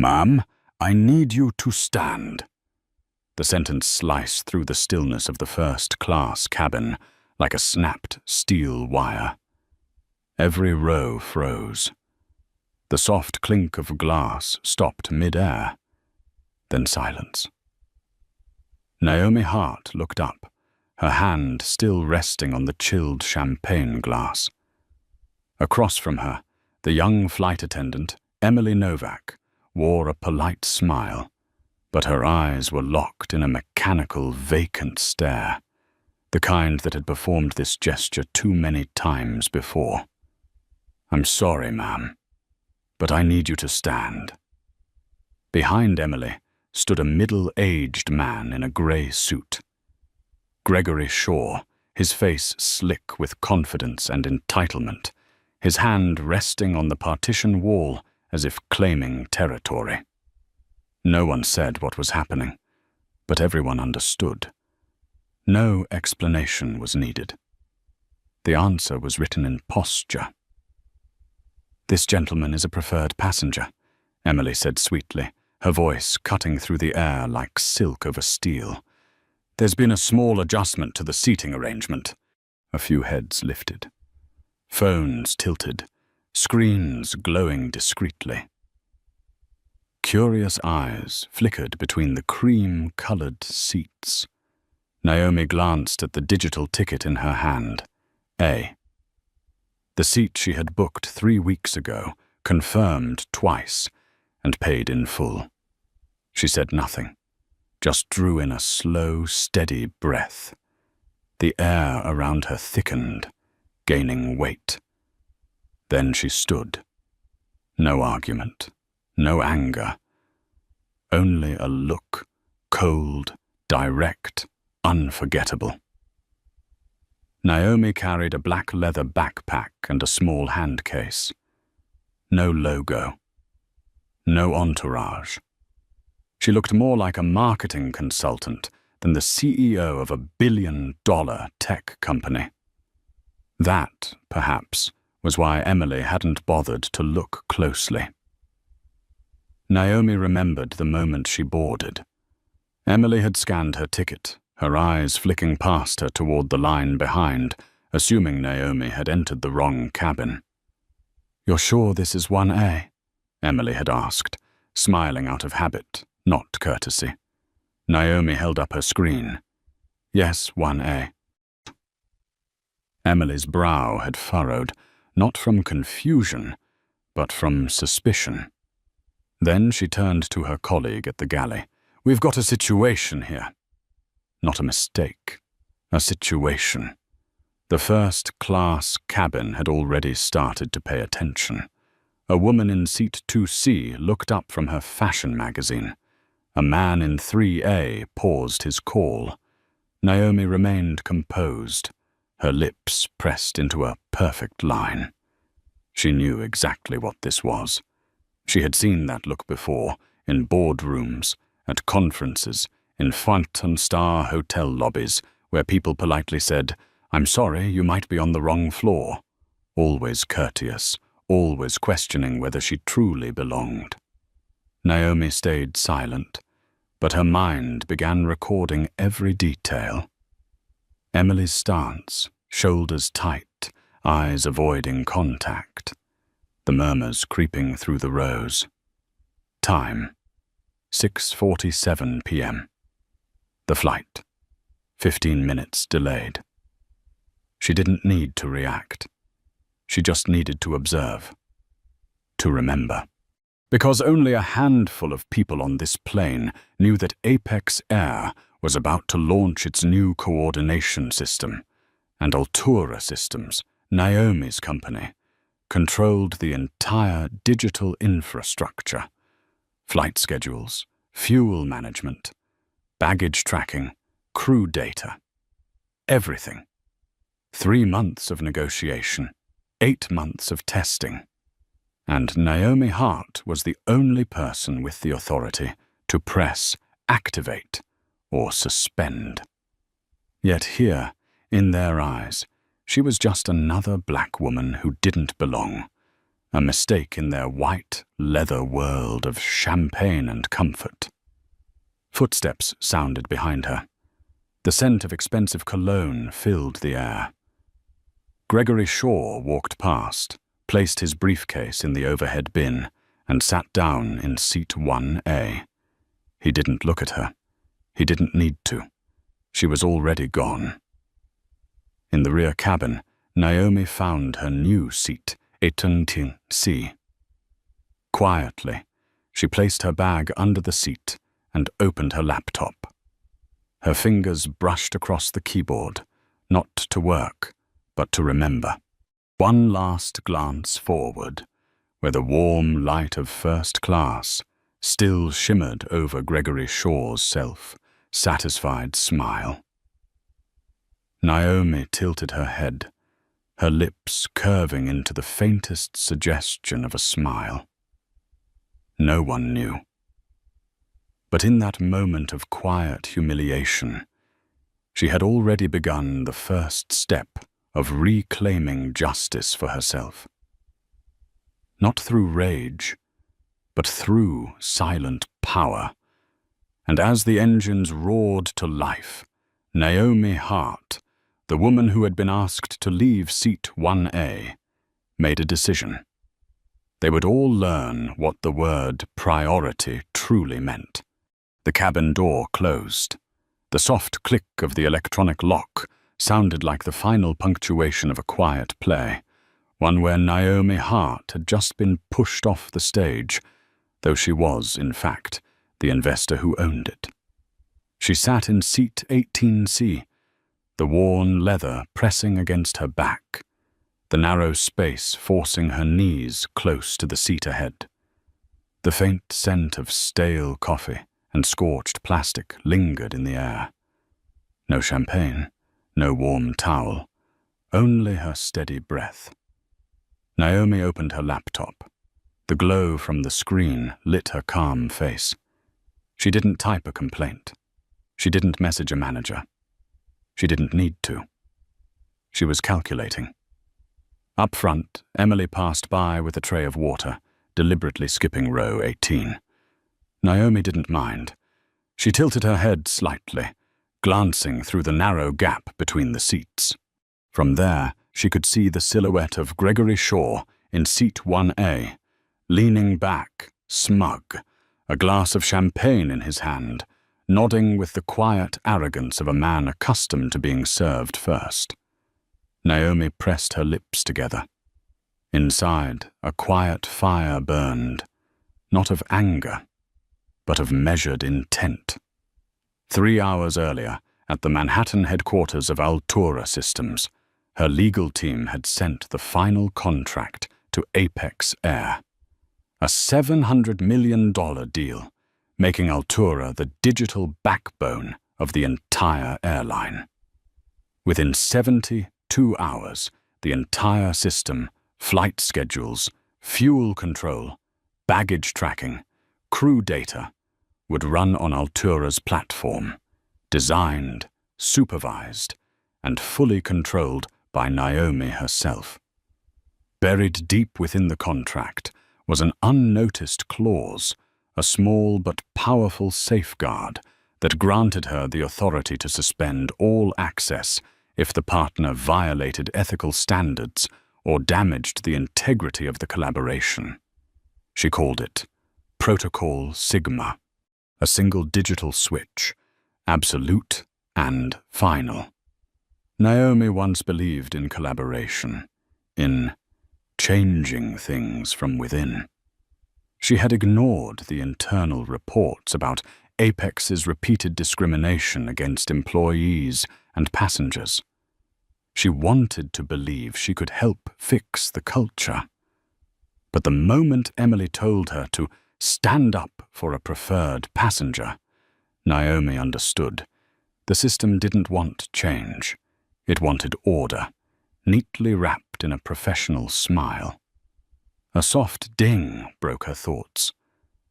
"Ma'am, I need you to stand." The sentence sliced through the stillness of the first-class cabin like a snapped steel wire. Every row froze. The soft clink of glass stopped mid-air, then silence. Naomi Hart looked up, her hand still resting on the chilled champagne glass. Across from her, the young flight attendant, Emily Novak, wore a polite smile, but her eyes were locked in a mechanical, vacant stare, the kind that had performed this gesture too many times before. "I'm sorry, ma'am, but I need you to stand." Behind Emily stood a middle-aged man in a grey suit. Gregory Shaw, his face slick with confidence and entitlement, his hand resting on the partition wall as if claiming territory. No one said what was happening, but everyone understood. No explanation was needed. The answer was written in posture. "This gentleman is a preferred passenger," Emily said sweetly, her voice cutting through the air like silk over steel. "There's been a small adjustment to the seating arrangement." A few heads lifted. Phones tilted, screens glowing discreetly. Curious eyes flickered between the cream-colored seats. Naomi glanced at the digital ticket in her hand. A. The seat she had booked 3 weeks ago, confirmed twice, and paid in full. She said nothing, just drew in a slow, steady breath. The air around her thickened, gaining weight. Then she stood. No argument, no anger, only a look, cold, direct, unforgettable. Naomi carried a black leather backpack and a small hand case. No logo. No entourage. She looked more like a marketing consultant than the CEO of a billion-dollar tech company. That, perhaps, was why Emily hadn't bothered to look closely. Naomi remembered the moment she boarded. Emily had scanned her ticket, her eyes flicking past her toward the line behind, assuming Naomi had entered the wrong cabin. "You're sure this is 1A?" Emily had asked, smiling out of habit, not courtesy. Naomi held up her screen. "Yes, 1A." Emily's brow had furrowed, not from confusion, but from suspicion. Then she turned to her colleague at the galley. "We've got a situation here." Not a mistake. A situation. The first-class cabin had already started to pay attention. A woman in seat 2C looked up from her fashion magazine. A man in 3A paused his call. Naomi remained composed, her lips pressed into a perfect line. She knew exactly what this was. She had seen that look before, in boardrooms, at conferences, in five-star hotel lobbies, where people politely said, "I'm sorry, you might be on the wrong floor." Always courteous, always questioning whether she truly belonged. Naomi stayed silent, but her mind began recording every detail. Emily's stance, shoulders tight, eyes avoiding contact. The murmurs creeping through the rows. Time, 6:47 p.m. The flight, 15 minutes delayed. She didn't need to react. She just needed to observe, to remember. Because only a handful of people on this plane knew that Apex Air was about to launch its new coordination system, and Altura Systems, Naomi's company, controlled the entire digital infrastructure, flight schedules, fuel management, baggage tracking, crew data, everything. 3 months of negotiation, 8 months of testing. And Naomi Hart was the only person with the authority to press activate or suspend. Yet here, in their eyes, she was just another black woman who didn't belong, a mistake in their white leather world of champagne and comfort. Footsteps sounded behind her. The scent of expensive cologne filled the air. Gregory Shaw walked past, placed his briefcase in the overhead bin, and sat down in seat 1A. He didn't look at her. He didn't need to. She was already gone. In the rear cabin, Naomi found her new seat, 18C. Quietly, she placed her bag under the seat and opened her laptop. Her fingers brushed across the keyboard, not to work, but to remember. One last glance forward, where the warm light of first class still shimmered over Gregory Shaw's self-satisfied smile. Naomi tilted her head, her lips curving into the faintest suggestion of a smile. No one knew. But in that moment of quiet humiliation, she had already begun the first step of reclaiming justice for herself. Not through rage, but through silent power. And as the engines roared to life, Naomi Hart, the woman who had been asked to leave seat 1A, made a decision. They would all learn what the word priority truly meant. The cabin door closed. The soft click of the electronic lock sounded like the final punctuation of a quiet play, one where Naomi Hart had just been pushed off the stage, though she was, in fact, the investor who owned it. She sat in seat 18C, the worn leather pressing against her back, the narrow space forcing her knees close to the seat ahead. The faint scent of stale coffee and scorched plastic lingered in the air. No champagne, no warm towel, only her steady breath. Naomi opened her laptop. The glow from the screen lit her calm face. She didn't type a complaint. She didn't message a manager. She didn't need to. She was calculating. Up front, Emily passed by with a tray of water, deliberately skipping row 18. Naomi didn't mind. She tilted her head slightly, glancing through the narrow gap between the seats. From there, she could see the silhouette of Gregory Shaw in seat 1A, leaning back, smug, a glass of champagne in his hand, nodding with the quiet arrogance of a man accustomed to being served first. Naomi pressed her lips together. Inside, a quiet fire burned, not of anger, but of measured intent. 3 hours earlier, at the Manhattan headquarters of Altura Systems, her legal team had sent the final contract to Apex Air. A $700 million deal, making Altura the digital backbone of the entire airline. Within 72 hours, the entire system, flight schedules, fuel control, baggage tracking, crew data, would run on Altura's platform, designed, supervised, and fully controlled by Naomi herself. Buried deep within the contract was an unnoticed clause, a small but powerful safeguard that granted her the authority to suspend all access if the partner violated ethical standards or damaged the integrity of the collaboration. She called it Protocol Sigma, a single digital switch, absolute and final. Naomi once believed in collaboration, in changing things from within. She had ignored the internal reports about Apex's repeated discrimination against employees and passengers. She wanted to believe she could help fix the culture. But the moment Emily told her to stand up for a preferred passenger, Naomi understood. The system didn't want change. It wanted order, neatly wrapped in a professional smile. A soft ding broke her thoughts.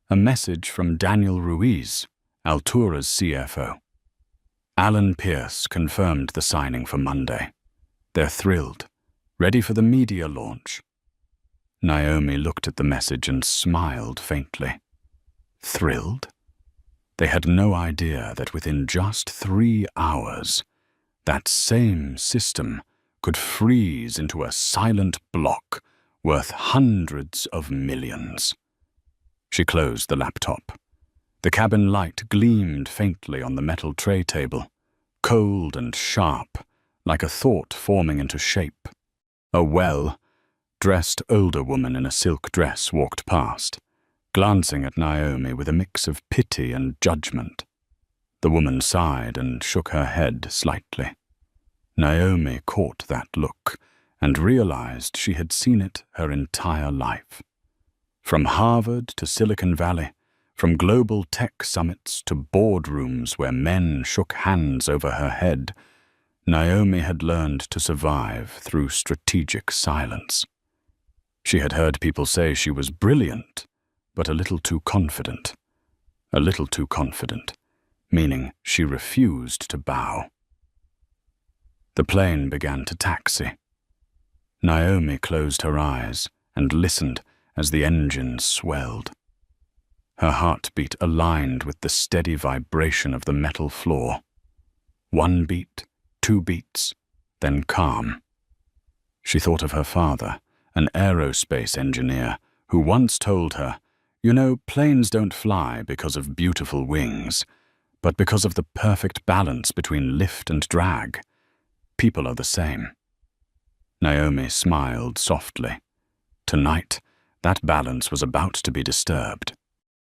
A message from Daniel Ruiz, Altura's CFO. Alan Pierce confirmed the signing for Monday. They're thrilled, ready for the media launch. Naomi looked at the message and smiled faintly. Thrilled? They had no idea that within just 3 hours, that same system could freeze into a silent block worth hundreds of millions. She closed the laptop. The cabin light gleamed faintly on the metal tray table, cold and sharp, like a thought forming into shape. A well-dressed older woman in a silk dress walked past, glancing at Naomi with a mix of pity and judgment. The woman sighed and shook her head slightly. Naomi caught that look and realized she had seen it her entire life. From Harvard to Silicon Valley, from global tech summits to boardrooms where men shook hands over her head, Naomi had learned to survive through strategic silence. She had heard people say she was brilliant, but a little too confident. A little too confident, meaning she refused to bow. The plane began to taxi. Naomi closed her eyes and listened as the engine swelled. Her heartbeat aligned with the steady vibration of the metal floor. 1 beat, 2 beats, then calm. She thought of her father, an aerospace engineer, who once told her, "You know, planes don't fly because of beautiful wings, but because of the perfect balance between lift and drag. People are the same." Naomi smiled softly. Tonight, that balance was about to be disturbed.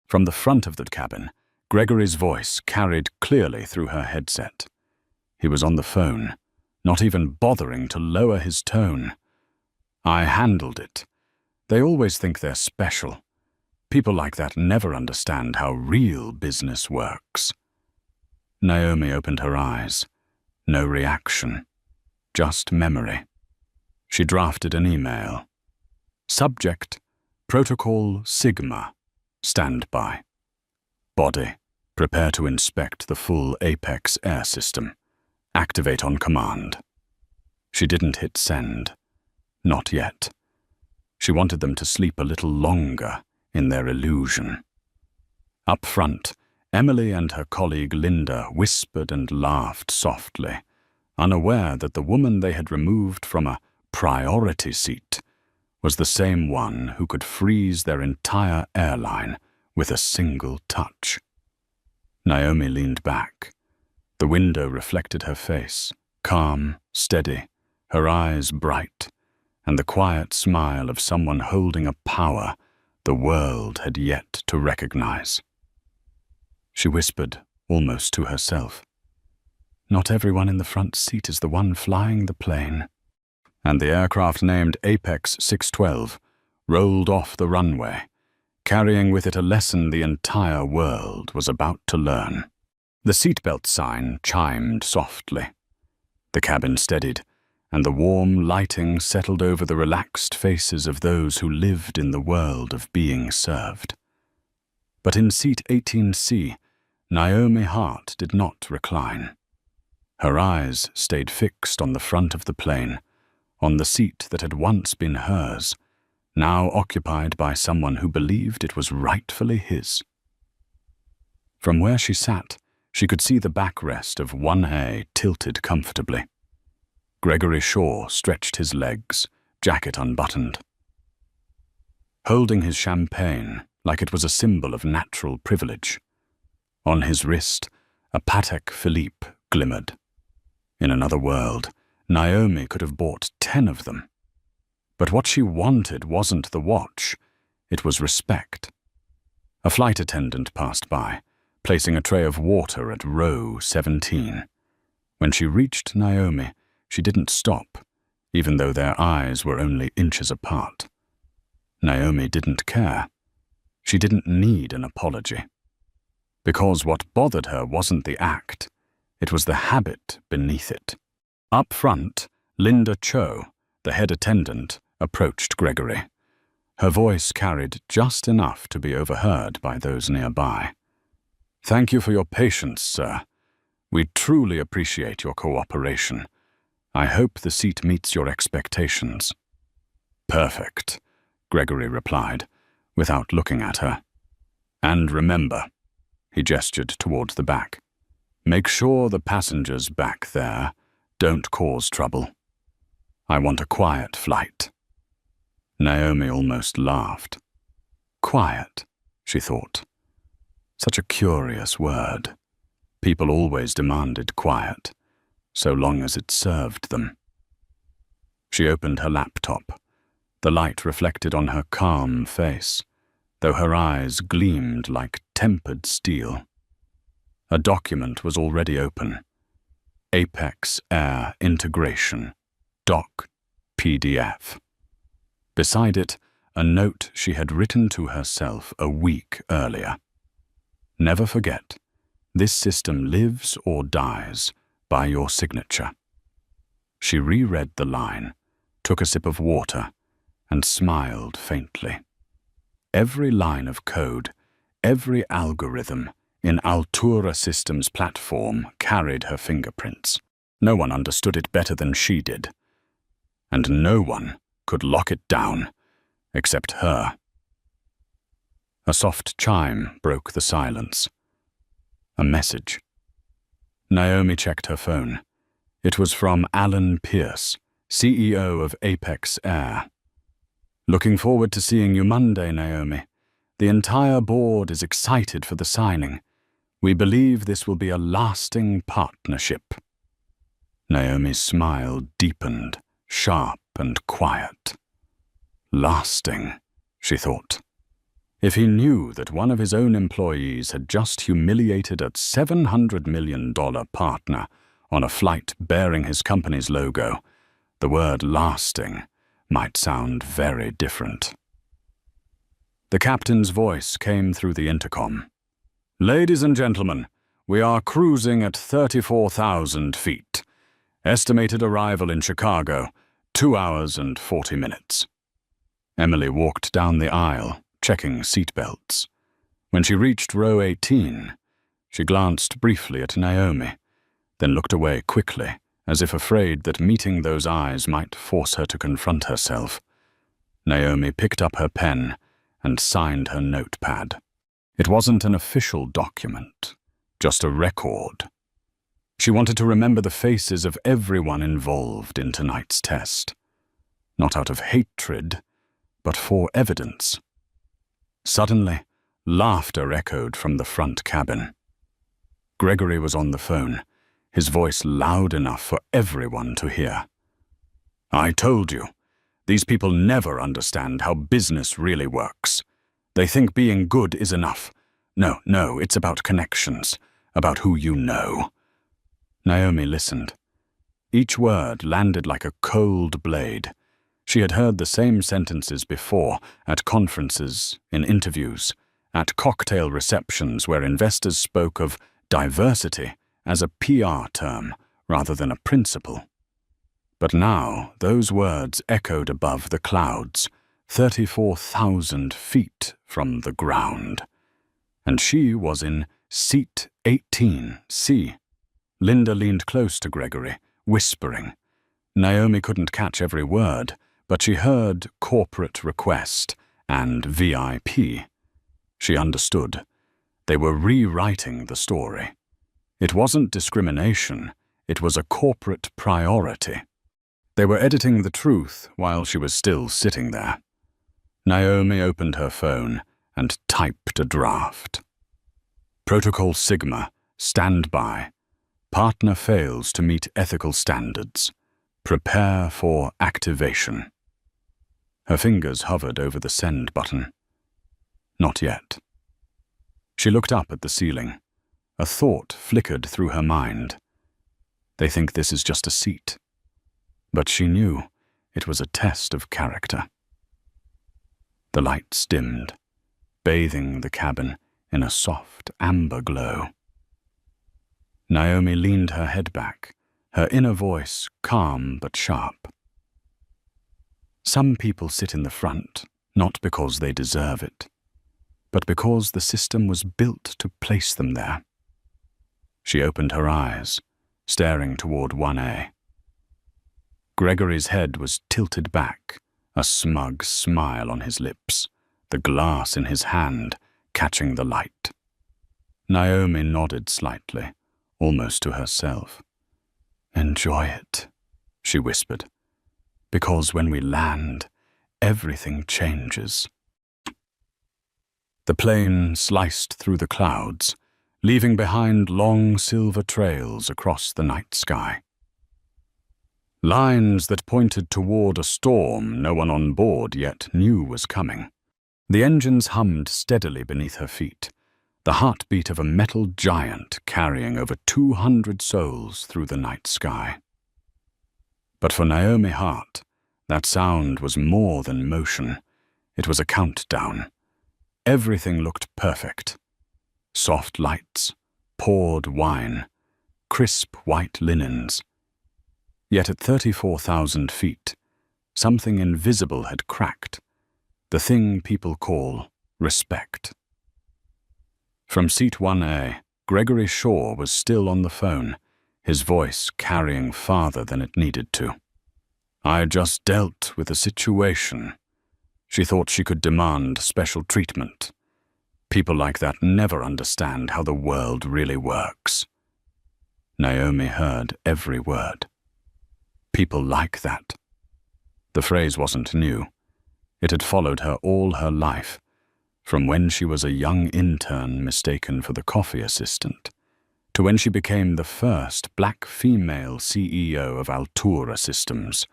From the front of the cabin, Gregory's voice carried clearly through her headset. He was on the phone, not even bothering to lower his tone. "I handled it. They always think they're special. People like that never understand how real business works." Naomi opened her eyes. No reaction, just memory. She drafted an email. Subject, Protocol Sigma, standby. Body, prepare to inspect the full Apex air system. Activate on command. She didn't hit send. Not yet. She wanted them to sleep a little longer in their illusion. Up front, Emily and her colleague Linda whispered and laughed softly, unaware that the woman they had removed from a priority seat was the same one who could freeze their entire airline with a single touch. Naomi leaned back. The window reflected her face, calm, steady, her eyes bright, and the quiet smile of someone holding a power the world had yet to recognize. She whispered, almost to herself, "Not everyone in the front seat is the one flying the plane." And the aircraft named Apex 612 rolled off the runway, carrying with it a lesson the entire world was about to learn. The seatbelt sign chimed softly. The cabin steadied, and the warm lighting settled over the relaxed faces of those who lived in the world of being served. But in seat 18C, Naomi Hart did not recline. Her eyes stayed fixed on the front of the plane, on the seat that had once been hers, now occupied by someone who believed it was rightfully his. From where she sat, she could see the backrest of 1A tilted comfortably. Gregory Shaw stretched his legs, jacket unbuttoned. Holding his champagne like it was a symbol of natural privilege. On his wrist, a Patek Philippe glimmered. In another world, Naomi could have bought 10 of them. But what she wanted wasn't the watch, it was respect. A flight attendant passed by, placing a tray of water at row 17. When she reached Naomi, she didn't stop, even though their eyes were only inches apart. Naomi didn't care. She didn't need an apology. Because what bothered her wasn't the act, it was the habit beneath it. Up front, Linda Cho, the head attendant, approached Gregory. Her voice carried just enough to be overheard by those nearby. "Thank you for your patience, sir. We truly appreciate your cooperation. I hope the seat meets your expectations." "Perfect." Gregory replied, without looking at her. And remember, he gestured towards the back, make sure the passengers back there don't cause trouble. I want a quiet flight. Naomi almost laughed. Quiet, she thought. Such a curious word. People always demanded quiet, so long as it served them. She opened her laptop. The light reflected on her calm face, though her eyes gleamed like tempered steel. A document was already open. Apex Air Integration, Doc PDF. Beside it, a note she had written to herself a week earlier. Never forget, this system lives or dies by your signature. She reread the line, took a sip of water, and smiled faintly. Every line of code, every algorithm in Altura Systems' platform carried her fingerprints. No one understood it better than she did. And no one could lock it down, except her. A soft chime broke the silence. A message. Naomi checked her phone. It was from Alan Pierce, CEO of Apex Air. Looking forward to seeing you Monday, Naomi. The entire board is excited for the signing. We believe this will be a lasting partnership. Naomi's smile deepened, sharp and quiet. Lasting, she thought. If he knew that one of his own employees had just humiliated a $700 million partner on a flight bearing his company's logo, the word lasting might sound very different. The captain's voice came through the intercom. Ladies and gentlemen, we are cruising at 34,000 feet. Estimated arrival in Chicago, 2 hours and 40 minutes. Emily walked down the aisle, checking seatbelts. When she reached row 18, she glanced briefly at Naomi, then looked away quickly, as if afraid that meeting those eyes might force her to confront herself. Naomi picked up her pen and signed her notepad. It wasn't an official document, just a record. She wanted to remember the faces of everyone involved in tonight's test. Not out of hatred, but for evidence. Suddenly, laughter echoed from the front cabin. Gregory was on the phone, his voice loud enough for everyone to hear. I told you, these people never understand how business really works. They think being good is enough. No, it's about connections, about who you know. Naomi listened. Each word landed like a cold blade. She had heard the same sentences before, at conferences, in interviews, at cocktail receptions where investors spoke of diversity as a PR term rather than a principle. But now those words echoed above the clouds, 34,000 feet from the ground. And she was in seat 18C. Linda leaned close to Gregory, whispering. Naomi couldn't catch every word, but she heard corporate request and VIP. She understood. They were rewriting the story. It wasn't discrimination, it was a corporate priority. They were editing the truth while she was still sitting there. Naomi opened her phone and typed a draft. Protocol Sigma, stand by. Partner fails to meet ethical standards. Prepare for activation. Her fingers hovered over the send button. Not yet. She looked up at the ceiling. A thought flickered through her mind. They think this is just a seat. But she knew it was a test of character. The lights dimmed, bathing the cabin in a soft amber glow. Naomi leaned her head back, her inner voice calm but sharp. Some people sit in the front, not because they deserve it, but because the system was built to place them there. She opened her eyes, staring toward 1A. Gregory's head was tilted back, a smug smile on his lips, the glass in his hand catching the light. Naomi nodded slightly, almost to herself. "Enjoy it," she whispered, "because when we land, everything changes." The plane sliced through the clouds, leaving behind long silver trails across the night sky. Lines that pointed toward a storm no one on board yet knew was coming. The engines hummed steadily beneath her feet, the heartbeat of a metal giant carrying over 200 souls through the night sky. But for Naomi Hart, that sound was more than motion. It was a countdown. Everything looked perfect. Soft lights, poured wine, crisp white linens. Yet at 34,000 feet, something invisible had cracked, the thing people call respect. From seat 1A, Gregory Shaw was still on the phone, his voice carrying farther than it needed to. "I just dealt with a situation." She thought she could demand special treatment. People like that never understand how the world really works. Naomi heard every word. People like that. The phrase wasn't new. It had followed her all her life, from when she was a young intern mistaken for the coffee assistant, to when she became the first black female CEO of Altura Systems,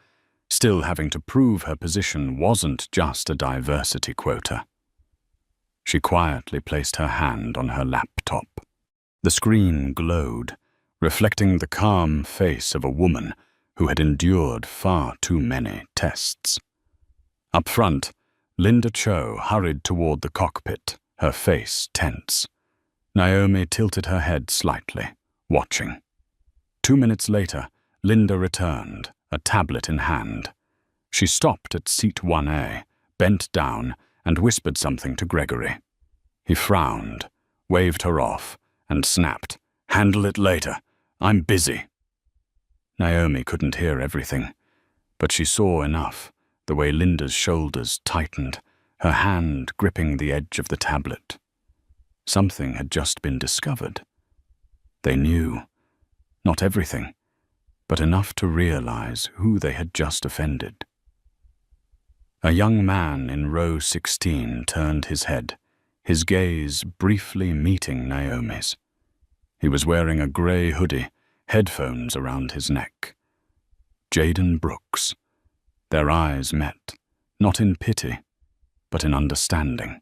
still having to prove her position wasn't just a diversity quota. She quietly placed her hand on her laptop. The screen glowed, reflecting the calm face of a woman who had endured far too many tests. Up front, Linda Cho hurried toward the cockpit, her face tense. Naomi tilted her head slightly, watching. 2 minutes later, Linda returned, a tablet in hand. She stopped at seat 1A, bent down, and whispered something to Gregory. He frowned, waved her off, and snapped, "Handle it later. I'm busy." Naomi couldn't hear everything, but she saw enough, the way Linda's shoulders tightened, her hand gripping the edge of the tablet. Something had just been discovered. They knew, not everything, but enough to realize who they had just offended. A young man in row 16 turned his head, his gaze briefly meeting Naomi's. He was wearing a grey hoodie, headphones around his neck. Jaden Brooks. Their eyes met, not in pity, but in understanding.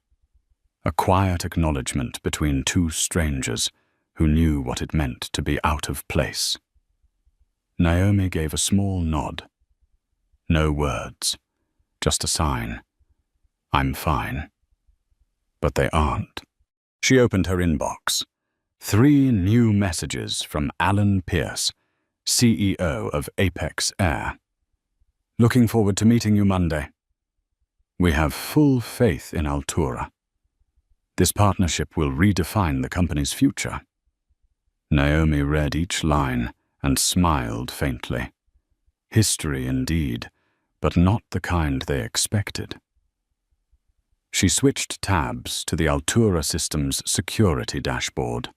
A quiet acknowledgement between two strangers who knew what it meant to be out of place. Naomi gave a small nod. No words, just a sign. "I'm fine." But they aren't. She opened her inbox. 3 new messages from Alan Pierce, CEO of Apex Air. "Looking forward to meeting you Monday. We have full faith in Altura. This partnership will redefine the company's future." Naomi read each line and smiled faintly. History indeed, but not the kind they expected. She switched tabs to the Altura Systems security dashboard.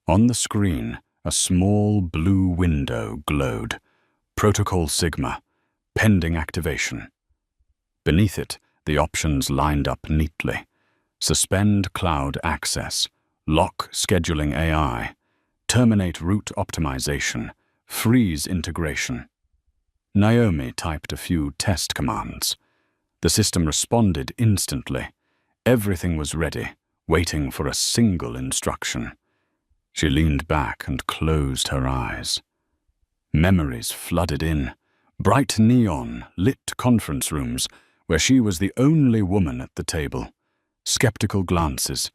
On the screen, a small blue window glowed. Protocol Sigma, pending activation. Beneath it, the options lined up neatly. Suspend cloud access, lock scheduling AI, terminate route optimization, freeze integration. Naomi typed a few test commands. The system responded instantly. Everything was ready, waiting for a single instruction. She leaned back and closed her eyes. Memories flooded in. Bright neon lit conference rooms where she was the only woman at the table. Skeptical glances,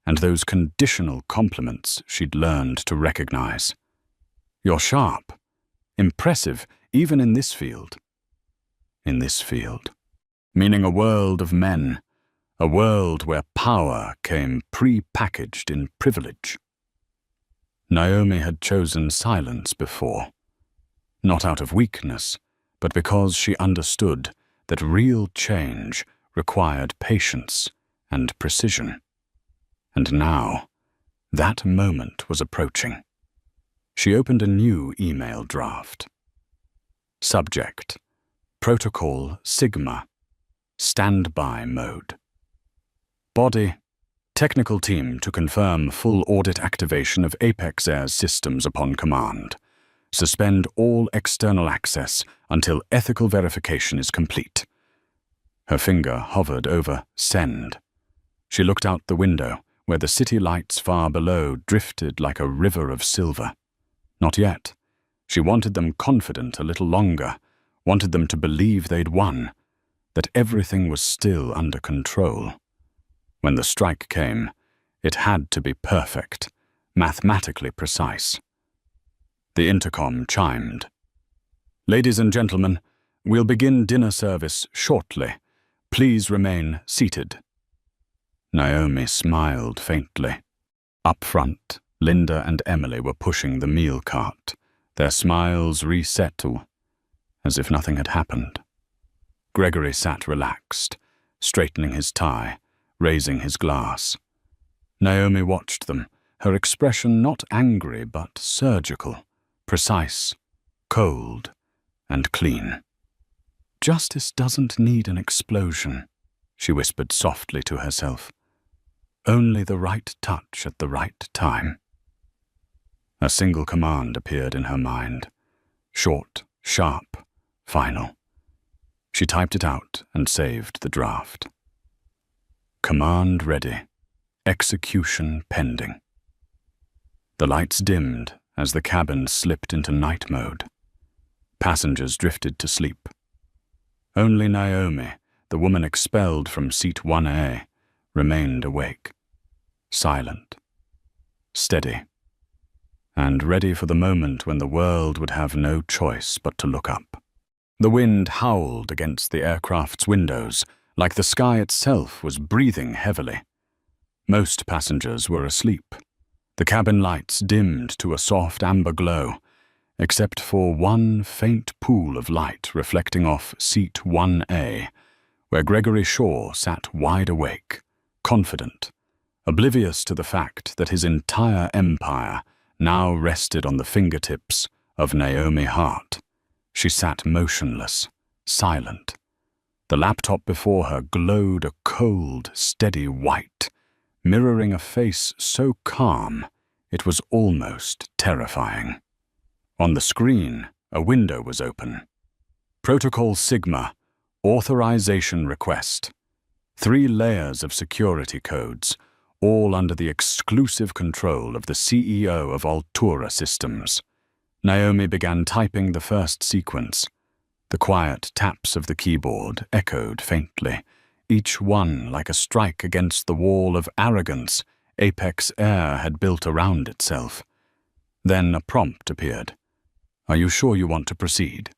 and those conditional compliments she'd learned to recognize. "You're sharp. Impressive, even in this field." In this field. Meaning a world of men. A world where power came pre-packaged in privilege. Naomi had chosen silence before. Not out of weakness, but because she understood that real change required patience and precision. And now, that moment was approaching. She opened a new email draft. Subject: Protocol Sigma. Standby mode. Body: Technical team to confirm full audit activation of Apex Air's systems upon command. Suspend all external access until ethical verification is complete. Her finger hovered over Send. She looked out the window, where the city lights far below drifted like a river of silver. Not yet. She wanted them confident a little longer, wanted them to believe they'd won, that everything was still under control. When the strike came, it had to be perfect, mathematically precise. The intercom chimed. "Ladies and gentlemen, we'll begin dinner service shortly. Please remain seated." Naomi smiled faintly. Up front, Linda and Emily were pushing the meal cart, their smiles reset as if nothing had happened. Gregory sat relaxed, straightening his tie, raising his glass. Naomi watched them, her expression not angry but surgical, precise, cold, and clean. "Justice doesn't need an explosion," she whispered softly to herself. "Only the right touch at the right time." A single command appeared in her mind. Short, sharp, final. She typed it out and saved the draft. Command ready. Execution pending. The lights dimmed as the cabin slipped into night mode. Passengers drifted to sleep. Only Naomi, the woman expelled from seat 1A, remained awake, silent, steady, and ready for the moment when the world would have no choice but to look up. The wind howled against the aircraft's windows, like the sky itself was breathing heavily. Most passengers were asleep. The cabin lights dimmed to a soft amber glow, except for one faint pool of light reflecting off seat 1A, where Gregory Shaw sat wide awake, confident, oblivious to the fact that his entire empire now rested on the fingertips of Naomi Hart. She sat motionless, silent. The laptop before her glowed a cold, steady white, mirroring a face so calm it was almost terrifying. On the screen, a window was open. Protocol Sigma, authorization request. 3 layers of security codes, all under the exclusive control of the CEO of Altura Systems. Naomi began typing the first sequence. The quiet taps of the keyboard echoed faintly, each one like a strike against the wall of arrogance Apex Air had built around itself. Then a prompt appeared. "Are you sure you want to proceed?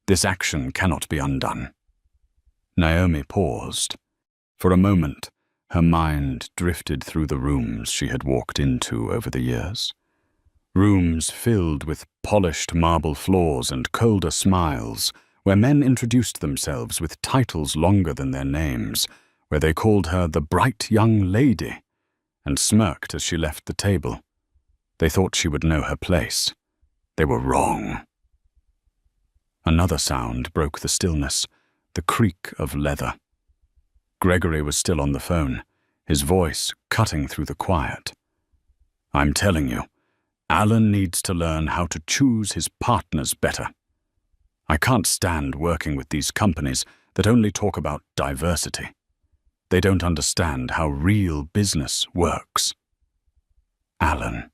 This action cannot be undone." Naomi paused. For a moment, her mind drifted through the rooms she had walked into over the years. Rooms filled with polished marble floors and colder smiles, where men introduced themselves with titles longer than their names, where they called her the bright young lady, and smirked as she left the table. They thought she would know her place. They were wrong. Another sound broke the stillness, the creak of leather. Gregory was still on the phone, his voice cutting through the quiet. "I'm telling you, Alan needs to learn how to choose his partners better. I can't stand working with these companies that only talk about diversity. They don't understand how real business works." Alan.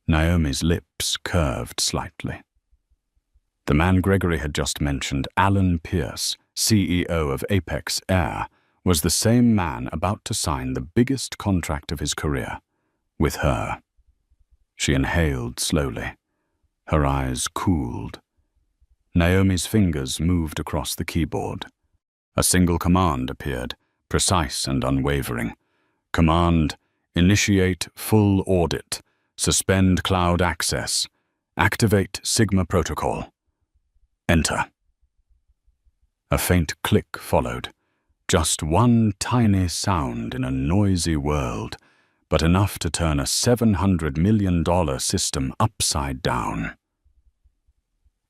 Naomi's lips curved slightly. The man Gregory had just mentioned, Alan Pierce, CEO of Apex Air, was the same man about to sign the biggest contract of his career, with her. She inhaled slowly. Her eyes cooled. Naomi's fingers moved across the keyboard. A single command appeared, precise and unwavering. Command: initiate full audit. Suspend cloud access. Activate Sigma protocol. Enter. A faint click followed. Just one tiny sound in a noisy world, but enough to turn a $700 million system upside down.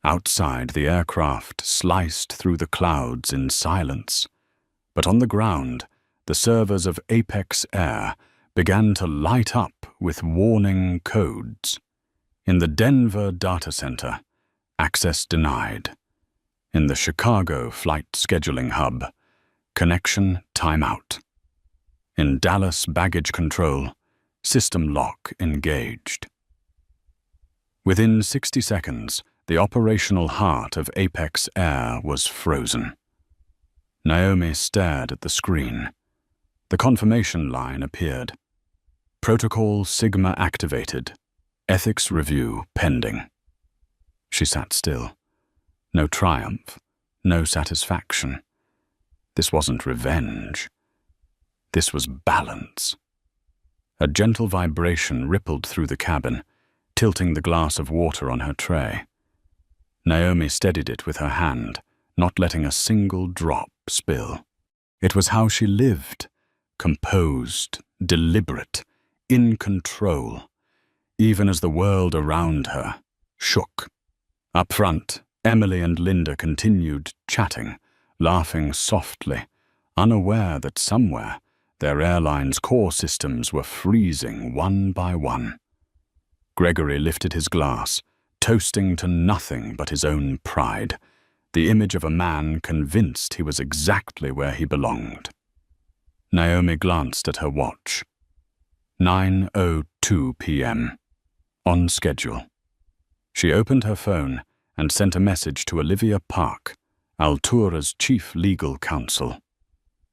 Outside, the aircraft sliced through the clouds in silence, but on the ground, the servers of Apex Air began to light up with warning codes. In the Denver data center, access denied. In the Chicago flight scheduling hub, connection timeout. In Dallas baggage control, system lock engaged. Within 60 seconds, the operational heart of Apex Air was frozen. Naomi stared at the screen. The confirmation line appeared. Protocol Sigma activated. Ethics review pending. She sat still. No triumph, no satisfaction. This wasn't revenge. This was balance. A gentle vibration rippled through the cabin, tilting the glass of water on her tray. Naomi steadied it with her hand, not letting a single drop spill. It was how she lived, composed, deliberate, in control, even as the world around her shook. Up front, Emily and Linda continued chatting, laughing softly, unaware that somewhere their airline's core systems were freezing one by one. Gregory lifted his glass, toasting to nothing but his own pride, the image of a man convinced he was exactly where he belonged. Naomi glanced at her watch. 9:02 p.m. On schedule. She opened her phone and sent a message to Olivia Park, Altura's chief legal counsel.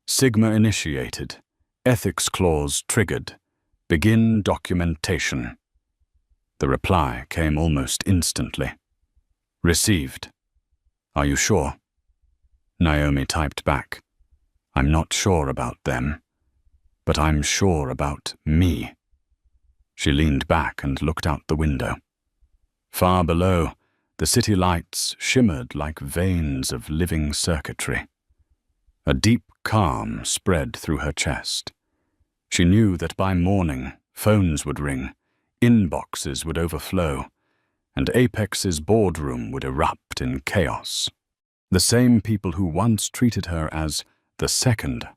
Sigma initiated. Ethics clause triggered. Begin documentation. The reply came almost instantly. Received. Are you sure? Naomi typed back. I'm not sure about them, but I'm sure about me. She leaned back and looked out the window. Far below, the city lights shimmered like veins of living circuitry. A deep calm spread through her chest. She knew that by morning, phones would ring, inboxes would overflow, and Apex's boardroom would erupt in chaos. The same people who once treated her as the second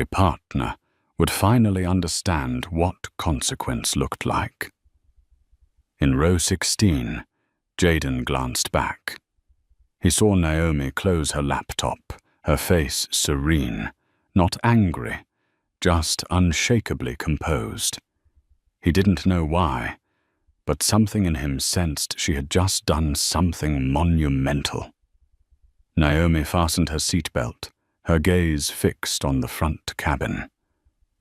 partner would finally understand what consequence looked like. In row 16, Jaden glanced back. He saw Naomi close her laptop, her face serene, not angry, just unshakably composed. He didn't know why, but something in him sensed she had just done something monumental. Naomi fastened her seatbelt, her gaze fixed on the front cabin.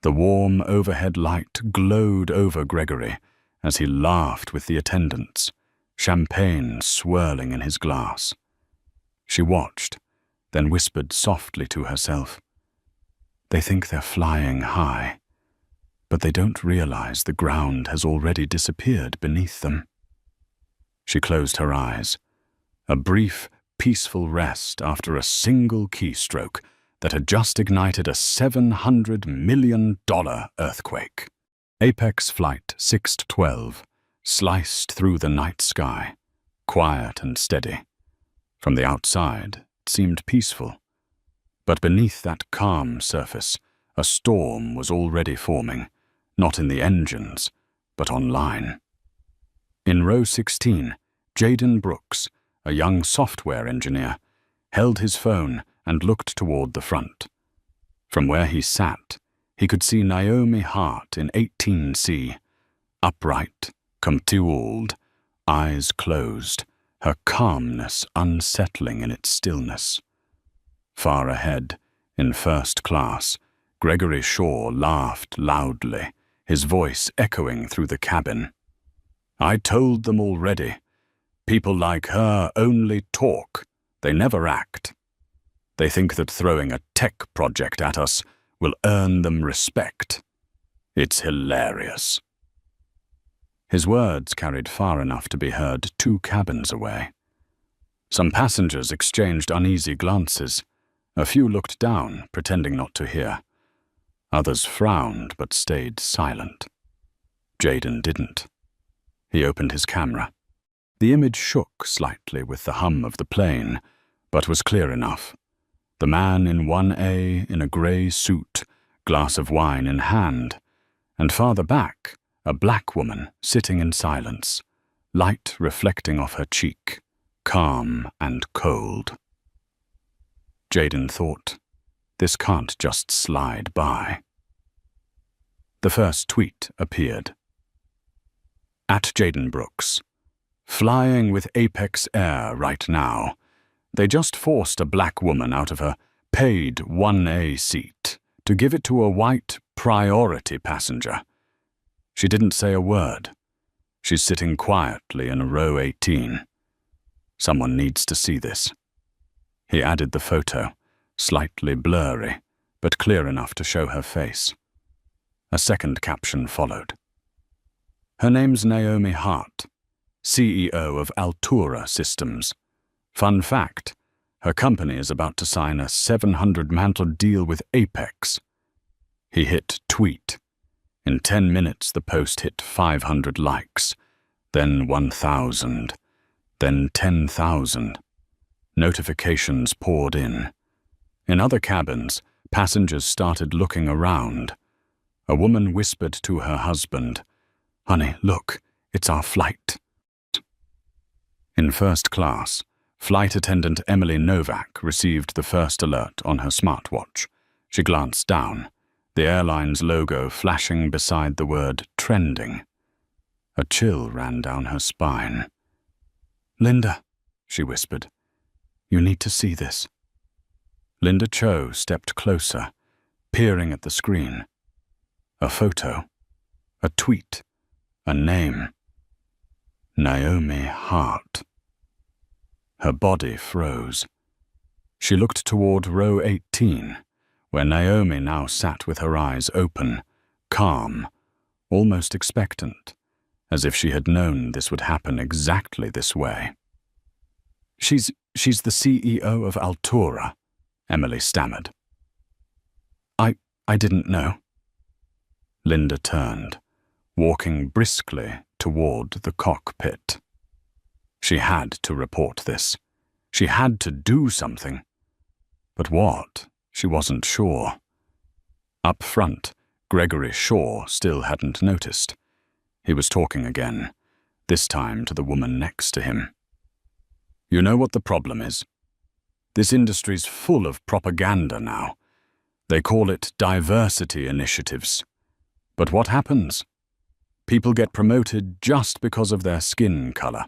The warm overhead light glowed over Gregory as he laughed with the attendants, champagne swirling in his glass. She watched, then whispered softly to herself, "They think they're flying high, but they don't realize the ground has already disappeared beneath them." She closed her eyes, a brief, peaceful rest after a single keystroke that had just ignited a $700 million earthquake. Apex Flight 612 sliced through the night sky, quiet and steady. From the outside, it seemed peaceful, but beneath that calm surface, a storm was already forming, not in the engines, but online. In row 16, Jaden Brooks, a young software engineer, held his phone and looked toward the front. From where he sat, he could see Naomi Hart in 18C, upright, contouled, eyes closed, her calmness unsettling in its stillness. Far ahead, in first class, Gregory Shaw laughed loudly, his voice echoing through the cabin. "I told them already. People like her only talk, they never act. They think that throwing a tech project at us will earn them respect. It's hilarious." His words carried far enough to be heard 2 cabins away. Some passengers exchanged uneasy glances. A few looked down, pretending not to hear. Others frowned but stayed silent. Jayden didn't. He opened his camera. The image shook slightly with the hum of the plane, but was clear enough. The man in 1A in a grey suit, glass of wine in hand, and farther back, a black woman sitting in silence, light reflecting off her cheek, calm and cold. Jayden thought, this can't just slide by. The first tweet appeared. At Jayden Brooks. Flying with Apex Air right now. They just forced a black woman out of her paid 1A seat to give it to a white priority passenger. She didn't say a word. She's sitting quietly in row 18. Someone needs to see this. He added the photo, slightly blurry, but clear enough to show her face. A second caption followed. Her name's Naomi Hart, CEO of Altura Systems. Fun fact, her company is about to sign a 700-mantle deal with Apex. He hit tweet. In 10 minutes, the post hit 500 likes, then 1,000, then 10,000. Notifications poured in. In other cabins, passengers started looking around. A woman whispered to her husband, "Honey, look, it's our flight." In first class, flight attendant Emily Novak received the first alert on her smartwatch. She glanced down, the airline's logo flashing beside the word trending. A chill ran down her spine. "Linda," she whispered, "you need to see this." Linda Cho stepped closer, peering at the screen. A photo, a tweet, a name. Naomi Hart. Her body froze. She looked toward row 18, where Naomi now sat with her eyes open, calm, almost expectant, as if she had known this would happen exactly this way. She's the CEO of Altura," Emily stammered. I didn't know." Linda turned, walking briskly toward the cockpit. She had to report this. She had to do something. But what? She wasn't sure. Up front, Gregory Shaw still hadn't noticed. He was talking again, this time to the woman next to him. "You know what the problem is? This industry's full of propaganda now. They call it diversity initiatives. But what happens? People get promoted just because of their skin color.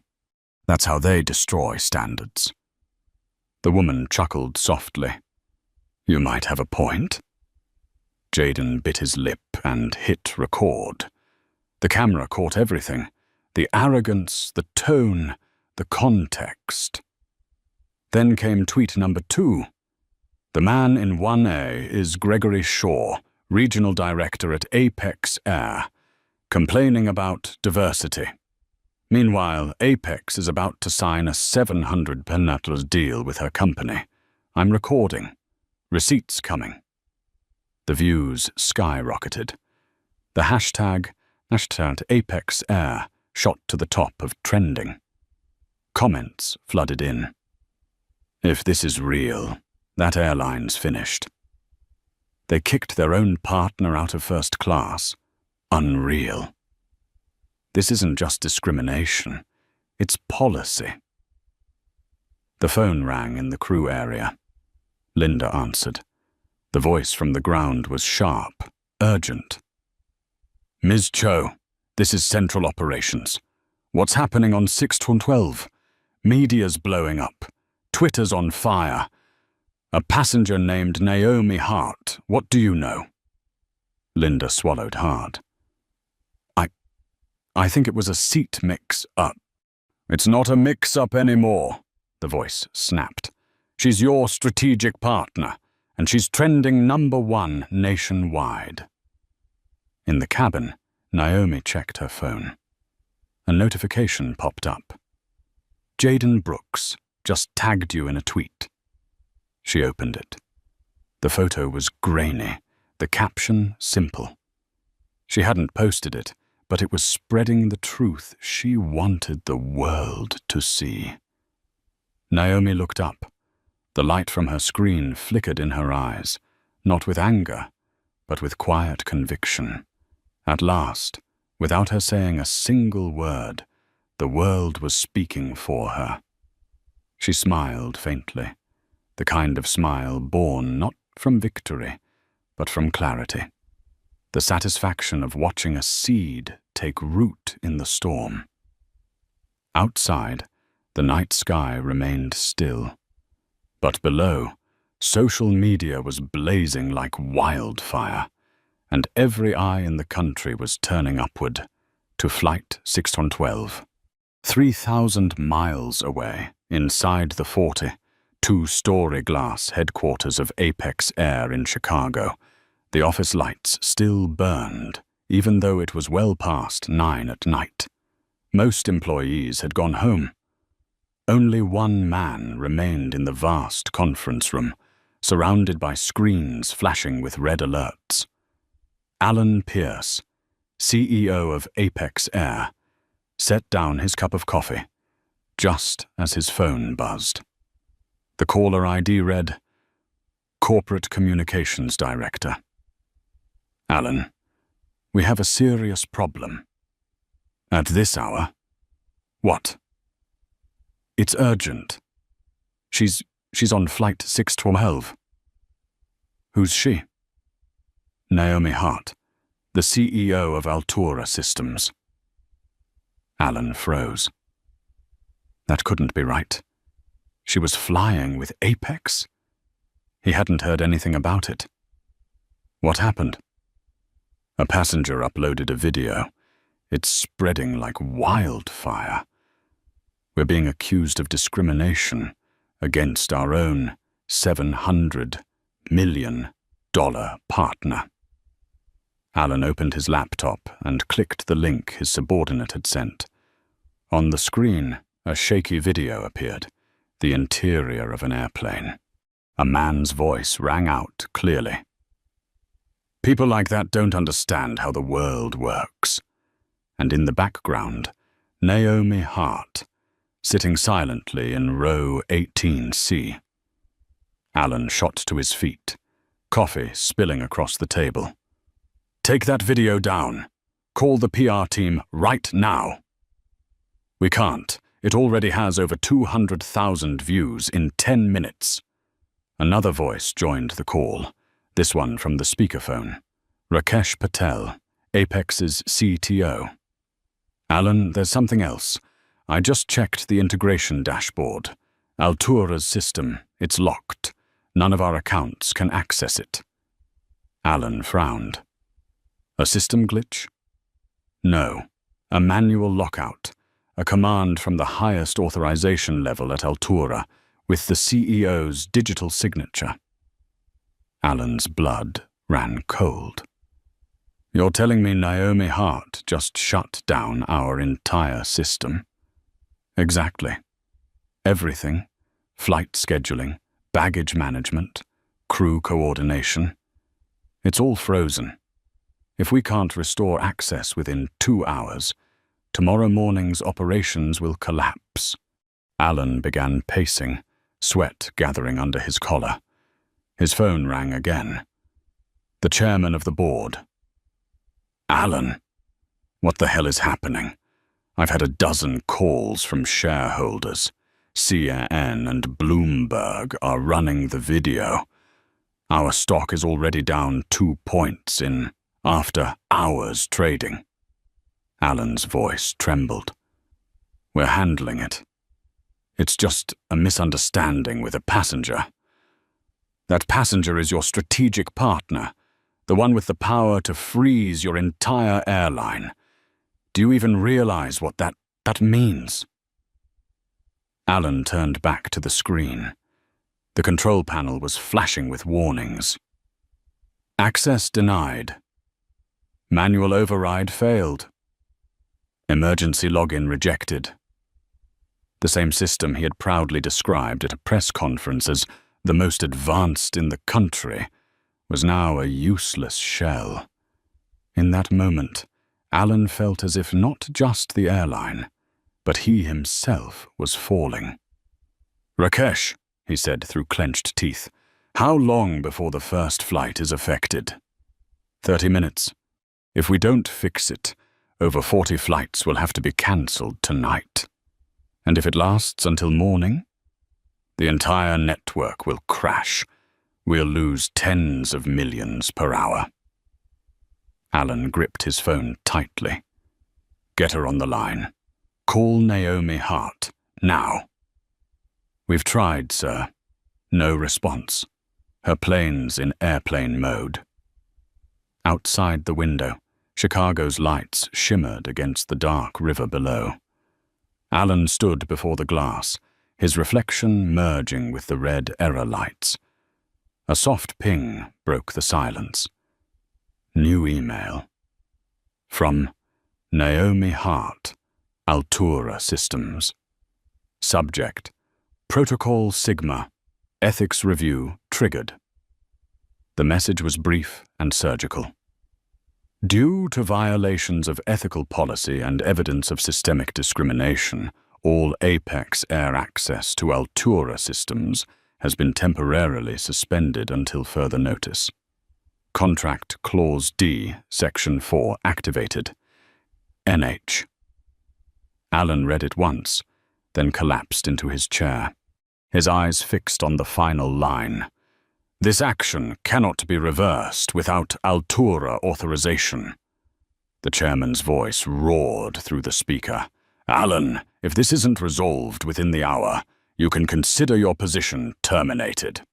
That's how they destroy standards." The woman chuckled softly. "You might have a point." Jayden bit his lip and hit record. The camera caught everything. The arrogance, the tone, the context. Then came tweet number 2. The man in 1A is Gregory Shaw, Regional Director at Apex Air, complaining about diversity. Meanwhile, Apex is about to sign a 700 penatlas deal with her company. I'm recording. Receipts coming. The views skyrocketed. The hashtag Apex Air shot to the top of trending. Comments flooded in. If this is real, that airline's finished. They kicked their own partner out of first class. Unreal. This isn't just discrimination, it's policy. The phone rang in the crew area. Linda answered. The voice from the ground was sharp, urgent. "Ms. Cho, this is Central Operations. What's happening on 612? Media's blowing up. Twitter's on fire. A passenger named Naomi Hart. What do you know?" Linda swallowed hard. I think it was a seat mix-up. "It's not a mix-up anymore," the voice snapped. "She's your strategic partner, and she's trending #1 nationwide." In the cabin, Naomi checked her phone. A notification popped up. Jayden Brooks, just tagged you in a tweet." She opened it. The photo was grainy, the caption simple. She hadn't posted it, but it was spreading the truth she wanted the world to see. Naomi looked up. The light from her screen flickered in her eyes, not with anger, but with quiet conviction. At last, without her saying a single word, the world was speaking for her. She smiled faintly, the kind of smile born not from victory, but from clarity. The satisfaction of watching a seed take root in the storm. Outside, the night sky remained still. But below, social media was blazing like wildfire, and every eye in the country was turning upward to Flight 612. 3,000 miles away, inside the 42-story glass headquarters of Apex Air in Chicago, the office lights still burned, even though it was well past 9 at night. Most employees had gone home. Only one man remained in the vast conference room, surrounded by screens flashing with red alerts. Alan Pierce, CEO of Apex Air, set down his cup of coffee, just as his phone buzzed. The caller ID read, "Corporate Communications Director." "Alan, we have a serious problem." "At this hour?" "What?" "It's urgent. She's on Flight 612. "Who's she?" "Naomi Hart, the CEO of Altura Systems." Alan froze. That couldn't be right. She was flying with Apex? He hadn't heard anything about it. What happened? A passenger uploaded a video. It's spreading like wildfire. We're being accused of discrimination against our own $700 million partner. Alan opened his laptop and clicked the link his subordinate had sent. On the screen, a shaky video appeared, the interior of an airplane. A man's voice rang out clearly. "People like that don't understand how the world works." And in the background, Naomi Hart, sitting silently in row 18C. Alan shot to his feet, coffee spilling across the table. "Take that video down. Call the PR team right now." "We can't. It already has over 200,000 views in 10 minutes. Another voice joined the call, this one from the speakerphone. Rakesh Patel, Apex's CTO. "Alan, there's something else. I just checked the integration dashboard. Altura's system, it's locked. None of our accounts can access it." Alan frowned. "A system glitch?" "No, a manual lockout, a command from the highest authorization level at Altura, with the CEO's digital signature." Alan's blood ran cold. "You're telling me Naomi Hart just shut down our entire system?" "Exactly. Everything. Flight scheduling, baggage management, crew coordination. It's all frozen. If we can't restore access within 2 hours, tomorrow morning's operations will collapse." Alan began pacing, sweat gathering under his collar. His phone rang again. The chairman of the board. "Alan, what the hell is happening? I've had a dozen calls from shareholders. CNN and Bloomberg are running the video. Our stock is already down 2 points in after-hours trading." Alan's voice trembled. "We're handling it. It's just a misunderstanding with a passenger. That passenger is your strategic partner, the one with the power to freeze your entire airline. Do you even realize what that means?" Alan turned back to the screen. The control panel was flashing with warnings. "Access denied. Manual override failed. Emergency login rejected. The same system he had proudly described at a press conference as the most advanced in the country was now a useless shell. In that moment, Alan felt as if not just the airline, but he himself was falling. "Rakesh," he said through clenched teeth, "how long before the first flight is affected?" 30 minutes. If we don't fix it, over 40 flights will have to be cancelled tonight. And if it lasts until morning, the entire network will crash. We'll lose tens of millions per hour. Alan gripped his phone tightly. "Get her on the line. Call Naomi Hart, now." "We've tried, sir. No response. Her plane's in airplane mode." Outside the window, Chicago's lights shimmered against the dark river below. Alan stood before the glass, his reflection merging with the red error lights. A soft ping broke the silence. New email. From Naomi Hart, Altura Systems. Subject: Protocol Sigma. Ethics review triggered. The message was brief and surgical. Due to violations of ethical policy and evidence of systemic discrimination, all Apex Air access to Altura Systems has been temporarily suspended until further notice. Contract Clause D, Section 4 activated. NH. Alan read it once, then collapsed into his chair, his eyes fixed on the final line. "This action cannot be reversed without Altura authorization." The chairman's voice roared through the speaker. "Alan, if this isn't resolved within the hour, you can consider your position terminated."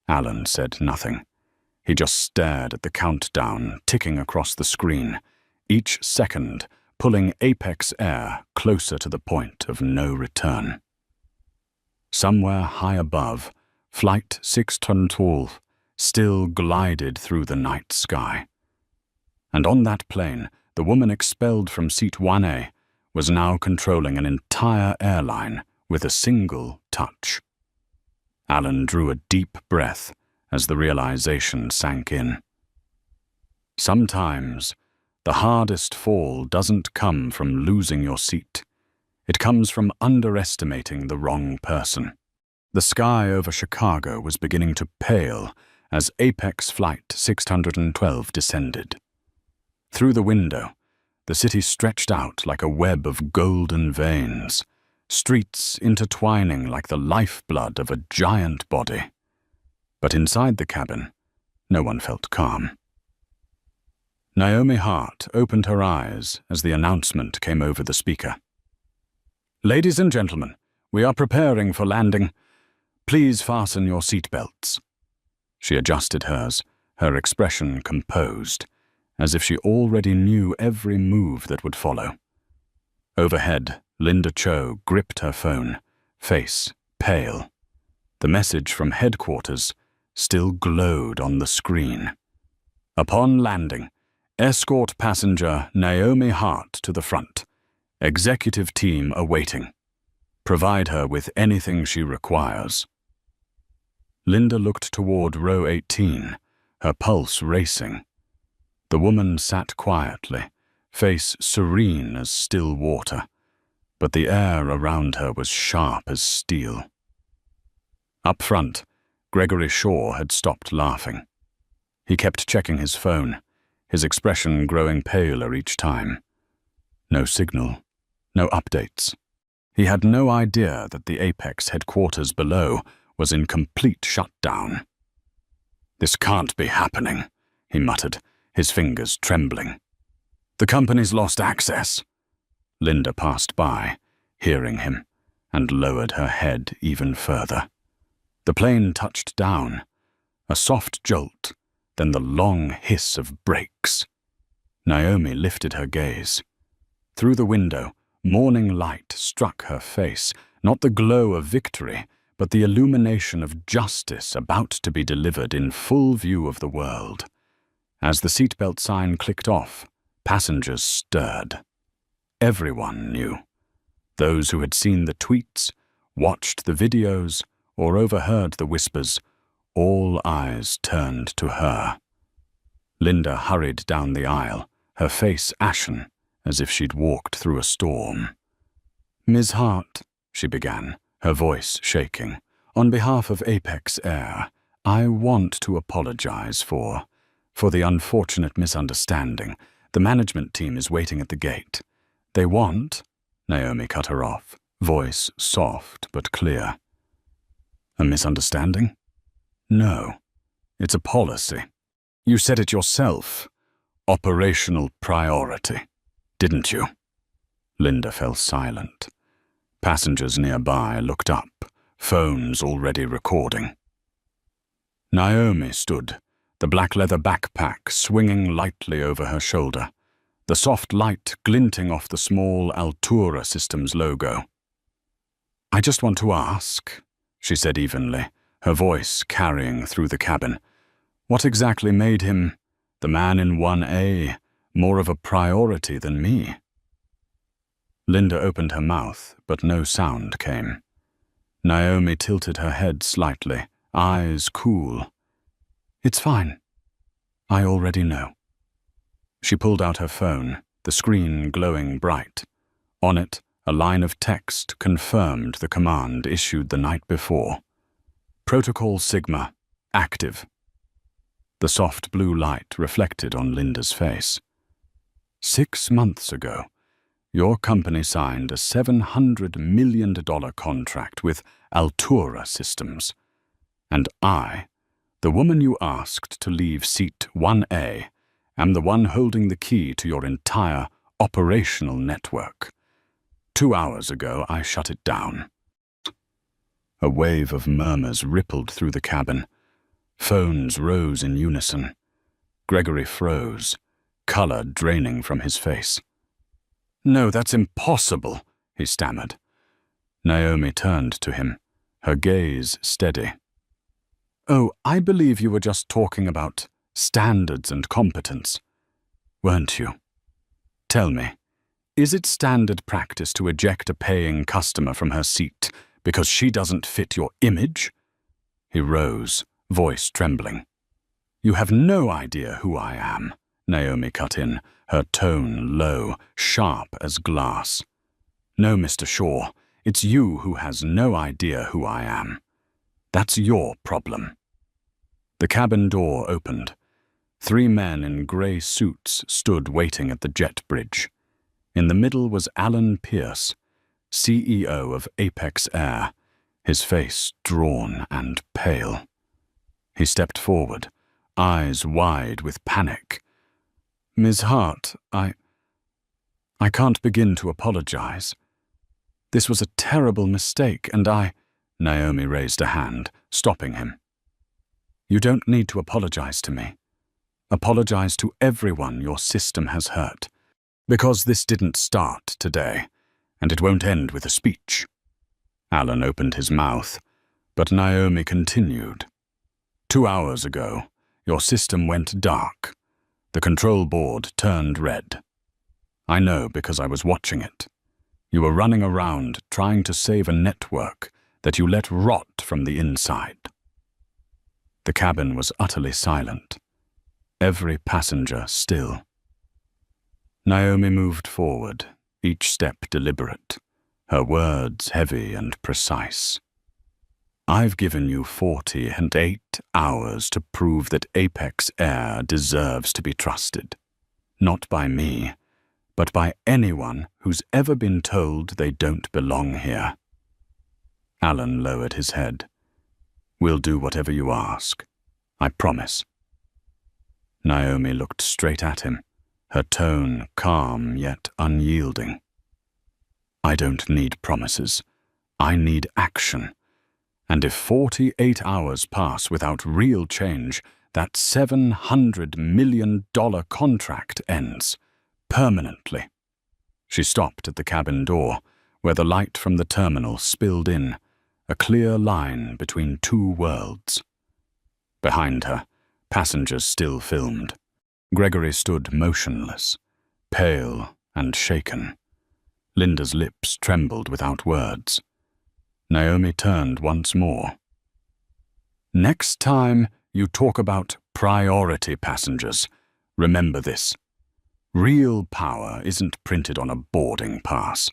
Alan said nothing. He just stared at the countdown ticking across the screen, each second pulling Apex Air closer to the point of no return. Somewhere high above, Flight 612 still glided through the night sky. And on that plane, the woman expelled from Seat 1A was now controlling an entire airline with a single touch. Alan drew a deep breath as the realization sank in. Sometimes, the hardest fall doesn't come from losing your seat. It comes from underestimating the wrong person. The sky over Chicago was beginning to pale as Apex Flight 612 descended. Through the window, the city stretched out like a web of golden veins, streets intertwining like the lifeblood of a giant body. But inside the cabin, no one felt calm. Naomi Hart opened her eyes as the announcement came over the speaker. "Ladies and gentlemen, we are preparing for landing. Please fasten your seatbelts." She adjusted hers, her expression composed, as if she already knew every move that would follow. Overhead, Linda Cho gripped her phone, face pale. The message from headquarters still glowed on the screen. "Upon landing, escort passenger Naomi Hart to the front. Executive team awaiting. Provide her with anything she requires." Linda looked toward row 18, her pulse racing. The woman sat quietly, face serene as still water, but the air around her was sharp as steel. Up front, Gregory Shaw had stopped laughing. He kept checking his phone, his expression growing paler each time. No signal, no updates. He had no idea that the Apex headquarters below was in complete shutdown. "This can't be happening," he muttered, his fingers trembling. "The company's lost access." Linda passed by, hearing him, and lowered her head even further. The plane touched down, a soft jolt, then the long hiss of brakes. Naomi lifted her gaze. Through the window, morning light struck her face, not the glow of victory, but the illumination of justice about to be delivered in full view of the world. As the seatbelt sign clicked off, passengers stirred. Everyone knew. Those who had seen the tweets, watched the videos, or overheard the whispers, all eyes turned to her. Linda hurried down the aisle, her face ashen, as if she'd walked through a storm. "Ms. Hart," she began, her voice shaking, "on behalf of Apex Air, I want to apologize for the unfortunate misunderstanding. The management team is waiting at the gate. They want—" Naomi cut her off, voice soft but clear. "A misunderstanding? No. It's a policy. You said it yourself. Operational priority, didn't you?" Linda fell silent. Passengers nearby looked up, phones already recording. Naomi stood, the black leather backpack swinging lightly over her shoulder, the soft light glinting off the small Altura Systems logo. "I just want to ask," she said evenly, her voice carrying through the cabin, "what exactly made him, the man in 1A, more of a priority than me?" Linda opened her mouth, but no sound came. Naomi tilted her head slightly, eyes cool. "It's fine. I already know." She pulled out her phone, the screen glowing bright. On it, a line of text confirmed the command issued the night before. "Protocol Sigma, active." The soft blue light reflected on Linda's face. "6 months ago, your company signed a $700 million contract with Altura Systems, and I, the woman you asked to leave seat 1A, am the one holding the key to your entire operational network. 2 hours ago, I shut it down." A wave of murmurs rippled through the cabin. Phones rose in unison. Gregory froze, color draining from his face. "No, that's impossible," he stammered. Naomi turned to him, her gaze steady. "Oh, I believe you were just talking about standards and competence, weren't you? Tell me, is it standard practice to eject a paying customer from her seat because she doesn't fit your image?" He rose, voice trembling. "You have no idea who I am," Naomi cut in, her tone low, sharp as glass. "No, Mr. Shaw, it's you who has no idea who I am. That's your problem." The cabin door opened. 3 men in grey suits stood waiting at the jet bridge. In the middle was Alan Pierce, CEO of Apex Air, his face drawn and pale. He stepped forward, eyes wide with panic. "Ms. Hart, I can't begin to apologize. This was a terrible mistake, and Naomi raised a hand, stopping him. "You don't need to apologize to me. Apologize to everyone your system has hurt, because this didn't start today, and it won't end with a speech." Alan opened his mouth, but Naomi continued. "2 hours ago, your system went dark. The control board turned red. I know because I was watching it. You were running around trying to save a network that you let rot from the inside." The cabin was utterly silent, every passenger still. Naomi moved forward, each step deliberate, her words heavy and precise. "I've given you 48 hours to prove that Apex Air deserves to be trusted. Not by me, but by anyone who's ever been told they don't belong here." Alan lowered his head. "We'll do whatever you ask. I promise." Naomi looked straight at him, her tone calm yet unyielding. "I don't need promises. I need action. And if 48 hours pass without real change, that $700 million contract ends. Permanently." She stopped at the cabin door, where the light from the terminal spilled in, a clear line between 2 worlds. Behind her, passengers still filmed. Gregory stood motionless, pale and shaken. Linda's lips trembled without words. Naomi turned once more. Next time you talk about priority passengers, remember this. Real power isn't printed on a boarding pass.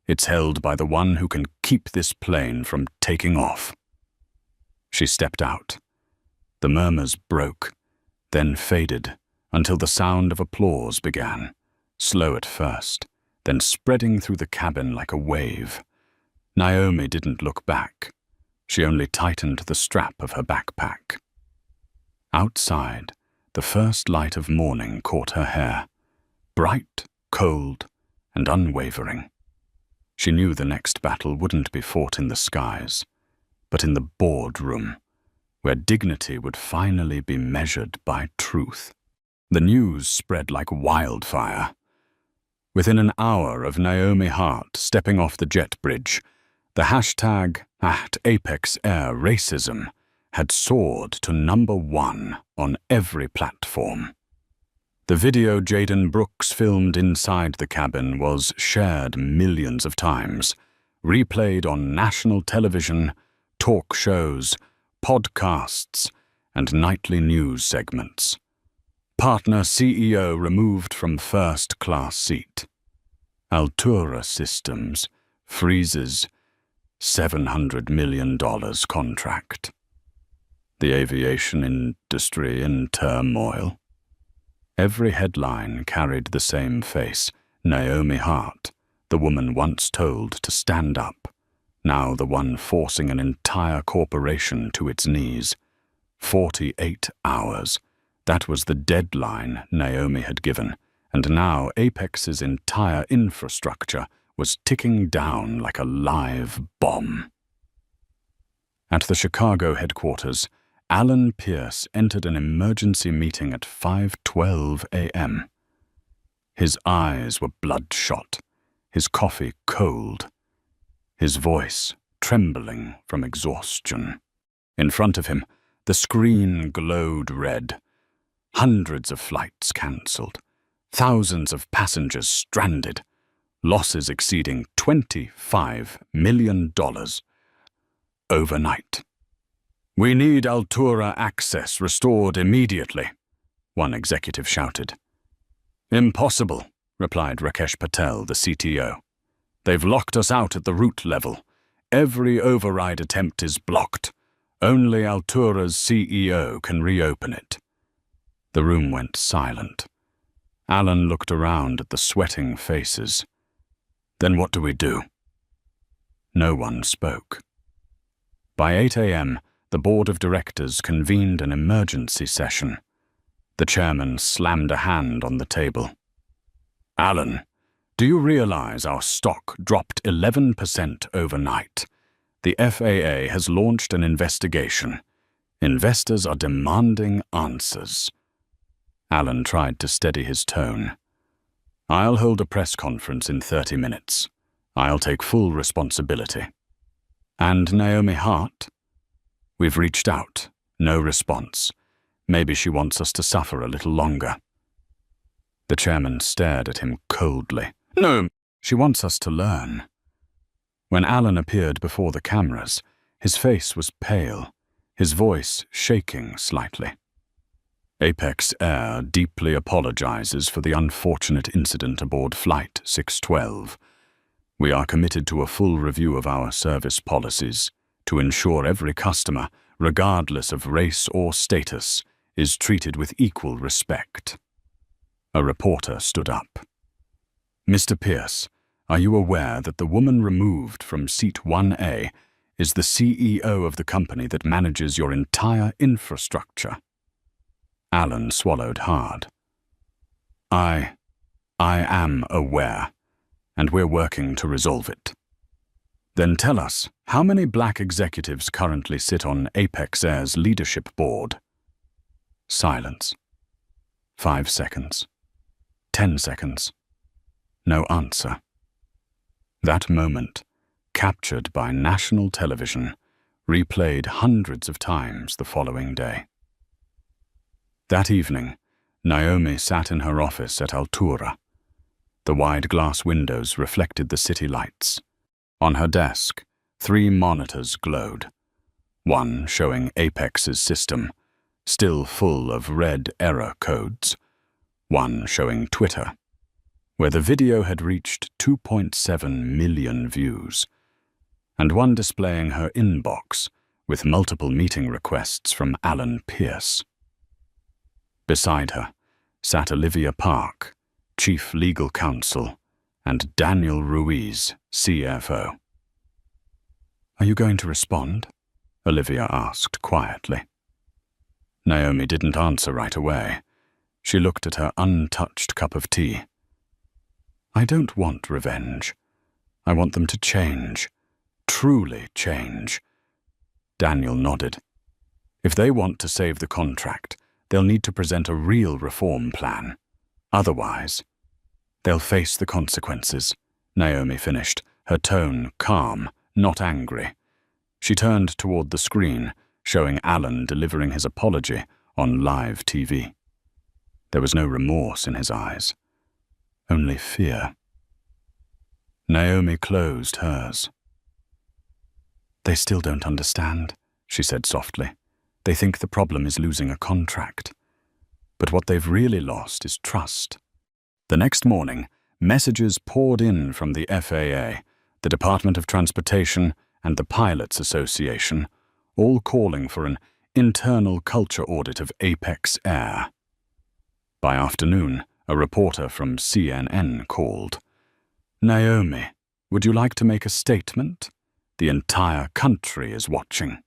It's held by the one who can keep this plane from taking off. She stepped out. The murmurs broke, then faded until the sound of applause began, slow at first, then spreading through the cabin like a wave. Naomi didn't look back. She only tightened the strap of her backpack. Outside, the first light of morning caught her hair, bright, cold, and unwavering. She knew the next battle wouldn't be fought in the skies, but in the boardroom, where dignity would finally be measured by truth. The news spread like wildfire. Within an hour of Naomi Hart stepping off the jet bridge, the hashtag #ApexAirRacism had soared to #1 on every platform. The video Jaden Brooks filmed inside the cabin was shared millions of times, replayed on national television, talk shows, podcasts, and nightly news segments. Partner CEO removed from first-class seat. Altura Systems freezes $700 million contract. The aviation industry in turmoil. Every headline carried the same face, Naomi Hart, the woman once told to stand up, now the one forcing an entire corporation to its knees. 48 hours. That was the deadline Naomi had given, and now Apex's entire infrastructure was ticking down like a live bomb. At the Chicago headquarters, Alan Pierce entered an emergency meeting at 5:12 a.m. His eyes were bloodshot, his coffee cold, his voice trembling from exhaustion. In front of him, the screen glowed red. Hundreds of flights cancelled, thousands of passengers stranded, losses exceeding $25 million overnight. "We need Altura access restored immediately," one executive shouted. "Impossible," replied Rakesh Patel, the CTO. "They've locked us out at the route level. Every override attempt is blocked. Only Altura's CEO can reopen it." The room went silent. Alan looked around at the sweating faces. "Then what do we do?" No one spoke. By 8 a.m., the board of directors convened an emergency session. The chairman slammed a hand on the table. "Alan, do you realize our stock dropped 11% overnight? The FAA has launched an investigation. Investors are demanding answers." Alan tried to steady his tone. "I'll hold a press conference in 30 minutes. I'll take full responsibility." "And Naomi Hart?" "We've reached out. No response. Maybe she wants us to suffer a little longer." The chairman stared at him coldly. "No, she wants us to learn." When Alan appeared before the cameras, his face was pale, his voice shaking slightly. "Apex Air deeply apologizes for the unfortunate incident aboard Flight 612. We are committed to a full review of our service policies to ensure every customer, regardless of race or status, is treated with equal respect." A reporter stood up. "Mr. Pierce, are you aware that the woman removed from seat 1A is the CEO of the company that manages your entire infrastructure?" Alan swallowed hard. I am aware, and we're working to resolve it." "Then tell us, how many black executives currently sit on Apex Air's leadership board?" Silence. 5 seconds. 10 seconds. No answer. That moment, captured by national television, replayed hundreds of times the following day. That evening, Naomi sat in her office at Altura. The wide glass windows reflected the city lights. On her desk, 3 monitors glowed. One showing Apex's system, still full of red error codes. One showing Twitter, where the video had reached 2.7 million views. And one displaying her inbox with multiple meeting requests from Alan Pierce. Beside her sat Olivia Park, Chief Legal Counsel, and Daniel Ruiz, CFO. "Are you going to respond?" Olivia asked quietly. Naomi didn't answer right away. She looked at her untouched cup of tea. "I don't want revenge. I want them to change. Truly change." Daniel nodded. "If they want to save the contract, they'll need to present a real reform plan. Otherwise, they'll face the consequences," Naomi finished, her tone calm, not angry. She turned toward the screen, showing Alan delivering his apology on live TV. There was no remorse in his eyes, only fear. Naomi closed hers. "They still don't understand," she said softly. "They think the problem is losing a contract. But what they've really lost is trust." The next morning, messages poured in from the FAA, the Department of Transportation, and the Pilots Association, all calling for an internal culture audit of Apex Air. By afternoon, a reporter from CNN called. "Naomi, would you like to make a statement? The entire country is watching."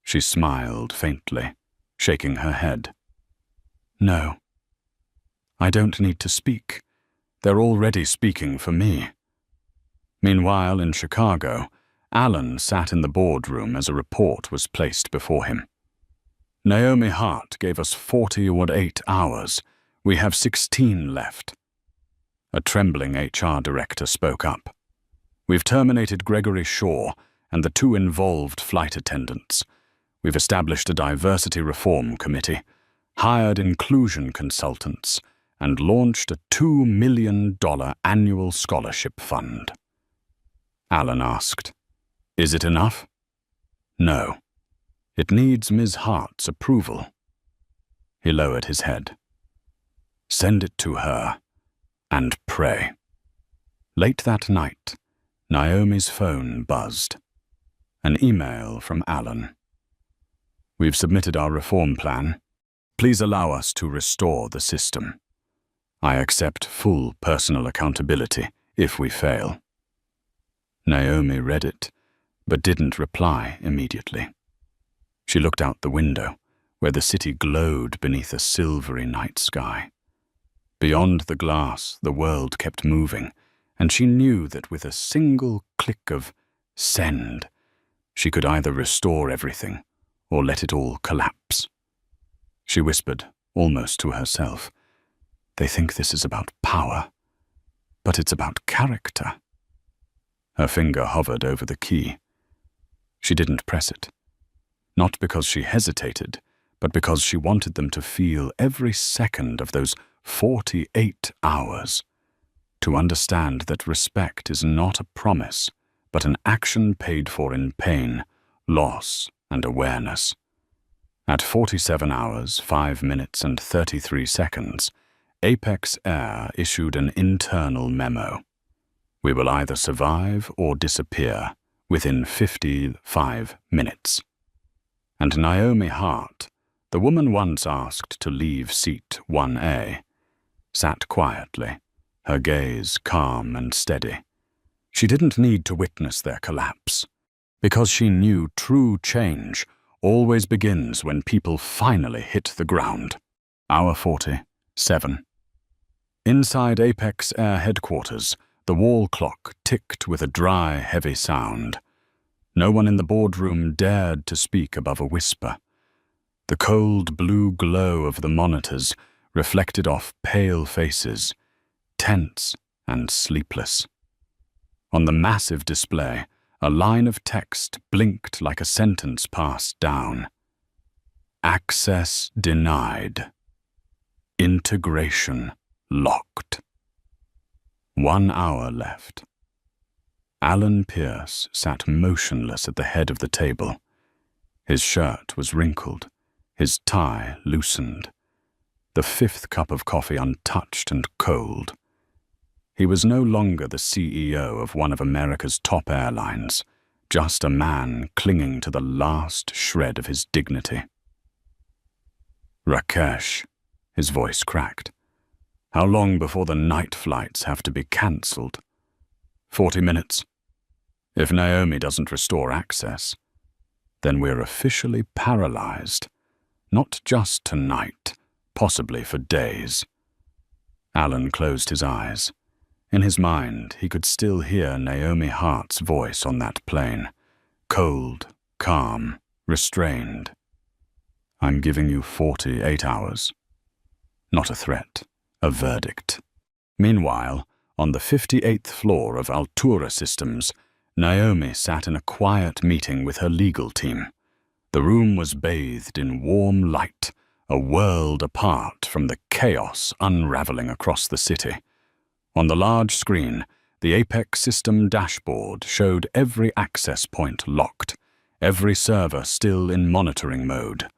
She smiled faintly, shaking her head. "No. I don't need to speak. They're already speaking for me." Meanwhile, in Chicago, Alan sat in the boardroom as a report was placed before him. "Naomi Hart gave us 48 hours. We have 16 left." A trembling HR director spoke up. "We've terminated Gregory Shaw and the 2 involved flight attendants. We've established a diversity reform committee, hired inclusion consultants, and launched a $2 million annual scholarship fund." Alan asked, "Is it enough?" "No. It needs Ms. Hart's approval." He lowered his head. "Send it to her, and pray." Late that night, Naomi's phone buzzed. An email from Alan. "We've submitted our reform plan. Please allow us to restore the system. I accept full personal accountability if we fail." Naomi read it, but didn't reply immediately. She looked out the window, where the city glowed beneath a silvery night sky. Beyond the glass, the world kept moving, and she knew that with a single click of send, she could either restore everything or let it all collapse. She whispered, almost to herself, "They think this is about power, but it's about character." Her finger hovered over the key. She didn't press it, not because she hesitated, but because she wanted them to feel every second of those 48 hours, to understand that respect is not a promise, but an action paid for in pain, loss, and awareness. At 47 hours, 5 minutes, and 33 seconds, Apex Air issued an internal memo. "We will either survive or disappear within 55 minutes." And Naomi Hart, the woman once asked to leave seat 1A, sat quietly, her gaze calm and steady. She didn't need to witness their collapse, because she knew true change always begins when people finally hit the ground. Hour 47. Inside Apex Air headquarters, the wall clock ticked with a dry, heavy sound. No one in the boardroom dared to speak above a whisper. The cold blue glow of the monitors reflected off pale faces, tense and sleepless. On the massive display, a line of text blinked like a sentence passed down. "Access denied. Integration locked." 1 hour left. Alan Pierce sat motionless at the head of the table. His shirt was wrinkled, his tie loosened, the 5th cup of coffee untouched and cold. He was no longer the CEO of one of America's top airlines, just a man clinging to the last shred of his dignity. "Rakesh," his voice cracked. "How long before the night flights have to be cancelled?" 40 minutes. If Naomi doesn't restore access, then we're officially paralyzed. Not just tonight, possibly for days. Alan closed his eyes. In his mind, he could still hear Naomi Hart's voice on that plane. Cold, calm, restrained. "I'm giving you 48 hours. Not a threat, a verdict." Meanwhile, on the 58th floor of Altura Systems, Naomi sat in a quiet meeting with her legal team. The room was bathed in warm light, a world apart from the chaos unraveling across the city. On the large screen, the Apex system dashboard showed every access point locked, every server still in monitoring mode.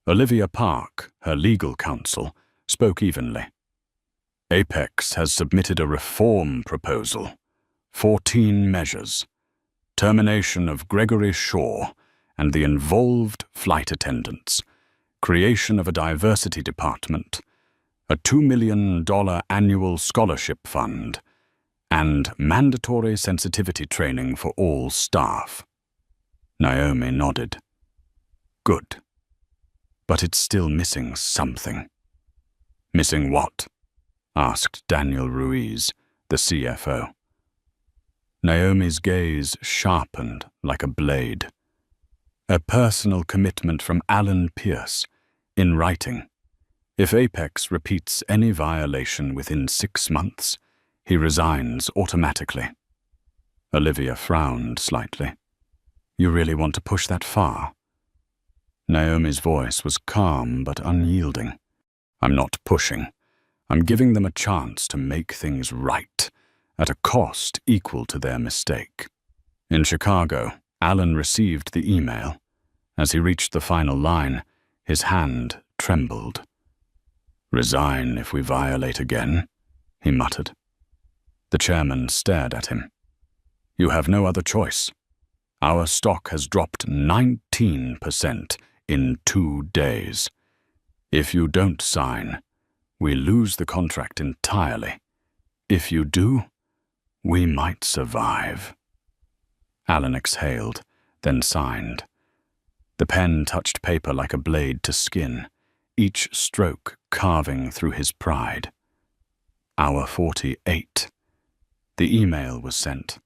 Olivia Park, her legal counsel, spoke evenly. "Apex has submitted a reform proposal. 14 measures. Termination of Gregory Shaw and the involved flight attendants. Creation of a diversity department. A $2 million annual scholarship fund. And mandatory sensitivity training for all staff." Naomi nodded. "Good. But it's still missing something." "Missing what?" asked Daniel Ruiz, the CFO. Naomi's gaze sharpened like a blade. "A personal commitment from Alan Pierce, in writing. If Apex repeats any violation within 6 months, he resigns automatically." Olivia frowned slightly. "You really want to push that far?" Naomi's voice was calm but unyielding. "I'm not pushing. I'm giving them a chance to make things right, at a cost equal to their mistake." In Chicago, Alan received the email. As he reached the final line, his hand trembled. "Resign if we violate again," he muttered. The chairman stared at him. "You have no other choice. Our stock has dropped 19% in 2 days. If you don't sign, we lose the contract entirely. If you do, we might survive." Alan exhaled, then signed. The pen touched paper like a blade to skin, each stroke carving through his pride. Hour 48. The email was sent.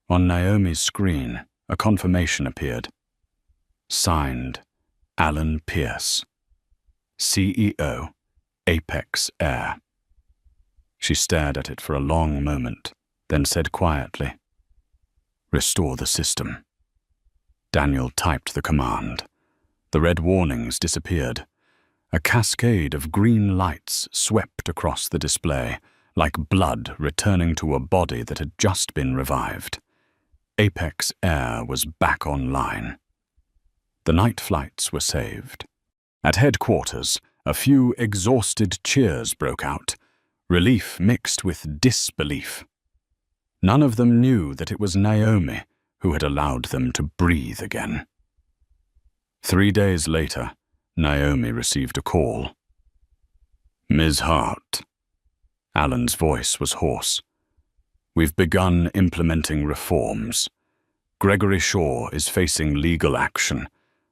On Naomi's screen, a confirmation appeared. Signed, Alan Pierce, CEO, Apex Air. She stared at it for a long moment, then said quietly, "Restore the system." Daniel typed the command. The red warnings disappeared. A cascade of green lights swept across the display, like blood returning to a body that had just been revived. Apex Air was back online. The night flights were saved. At headquarters, a few exhausted cheers broke out, relief mixed with disbelief. None of them knew that it was Naomi who had allowed them to breathe again. 3 days later, Naomi received a call. "Ms. Hart." Alan's voice was hoarse. "We've begun implementing reforms. Gregory Shaw is facing legal action.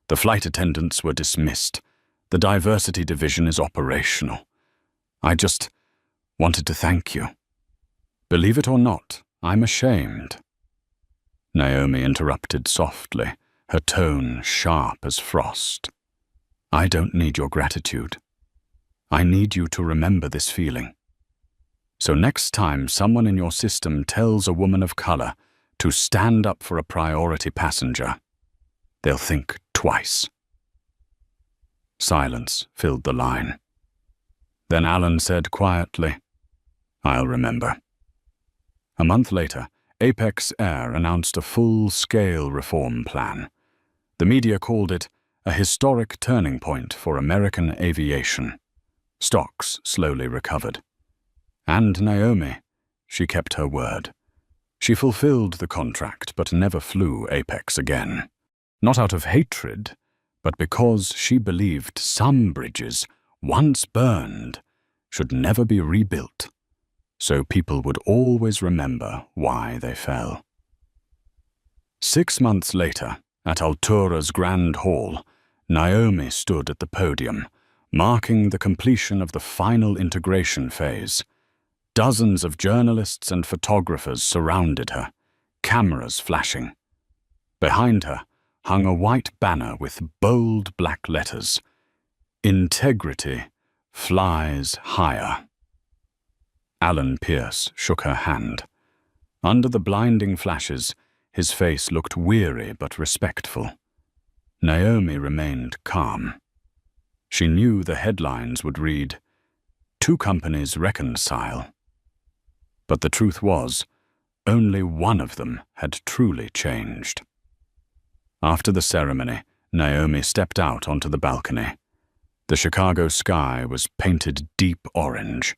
The flight attendants were dismissed. The diversity division is operational. I just wanted to thank you. Believe it or not, I'm ashamed." Naomi interrupted softly, her tone sharp as frost. "I don't need your gratitude. I need you to remember this feeling. So next time someone in your system tells a woman of color to stand up for a priority passenger, they'll think twice." Silence filled the line. Then Alan said quietly, "I'll remember." A month later, Apex Air announced a full-scale reform plan. The media called it a historic turning point for American aviation. Stocks slowly recovered. And Naomi, she kept her word. She fulfilled the contract but never flew Apex again. Not out of hatred, but because she believed some bridges, once burned, should never be rebuilt, so people would always remember why they fell. 6 months later, at Altura's Grand Hall, Naomi stood at the podium, marking the completion of the final integration phase. Dozens of journalists and photographers surrounded her, cameras flashing. Behind her hung a white banner with bold black letters, "Integrity flies higher." Alan Pierce shook her hand. Under the blinding flashes, his face looked weary but respectful. Naomi remained calm. She knew the headlines would read, "Two companies reconcile." But the truth was, only one of them had truly changed. After the ceremony, Naomi stepped out onto the balcony. The Chicago sky was painted deep orange.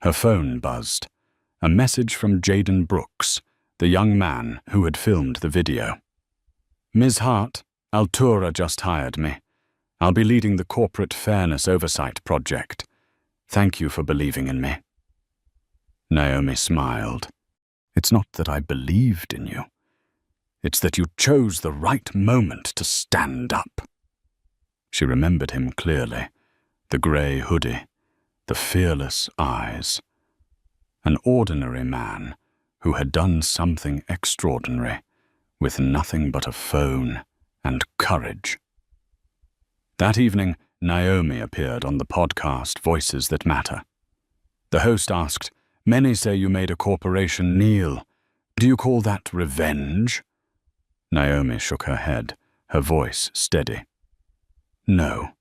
Her phone buzzed. A message from Jaden Brooks, the young man who had filmed the video. "Ms. Hart, Altura just hired me. I'll be leading the Corporate Fairness Oversight Project. Thank you for believing in me." Naomi smiled. "It's not that I believed in you. It's that you chose the right moment to stand up." She remembered him clearly, the grey hoodie, the fearless eyes. An ordinary man who had done something extraordinary with nothing but a phone and courage. That evening, Naomi appeared on the podcast Voices That Matter. The host asked, "Many say you made a corporation kneel. Do you call that revenge?" Naomi shook her head, her voice steady. "No,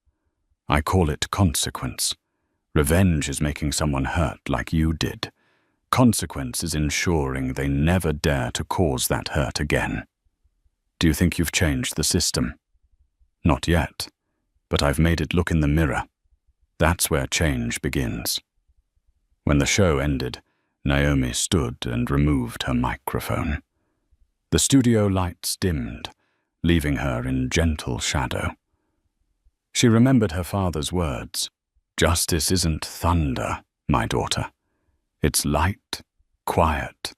I call it consequence. Revenge is making someone hurt like you did. Consequence is ensuring they never dare to cause that hurt again. Do you think you've changed the system?" "Not yet, but I've made it look in the mirror. That's where change begins." When the show ended, Naomi stood and removed her microphone. The studio lights dimmed, leaving her in gentle shadow. She remembered her father's words, "Justice isn't thunder, my daughter. It's light, quiet,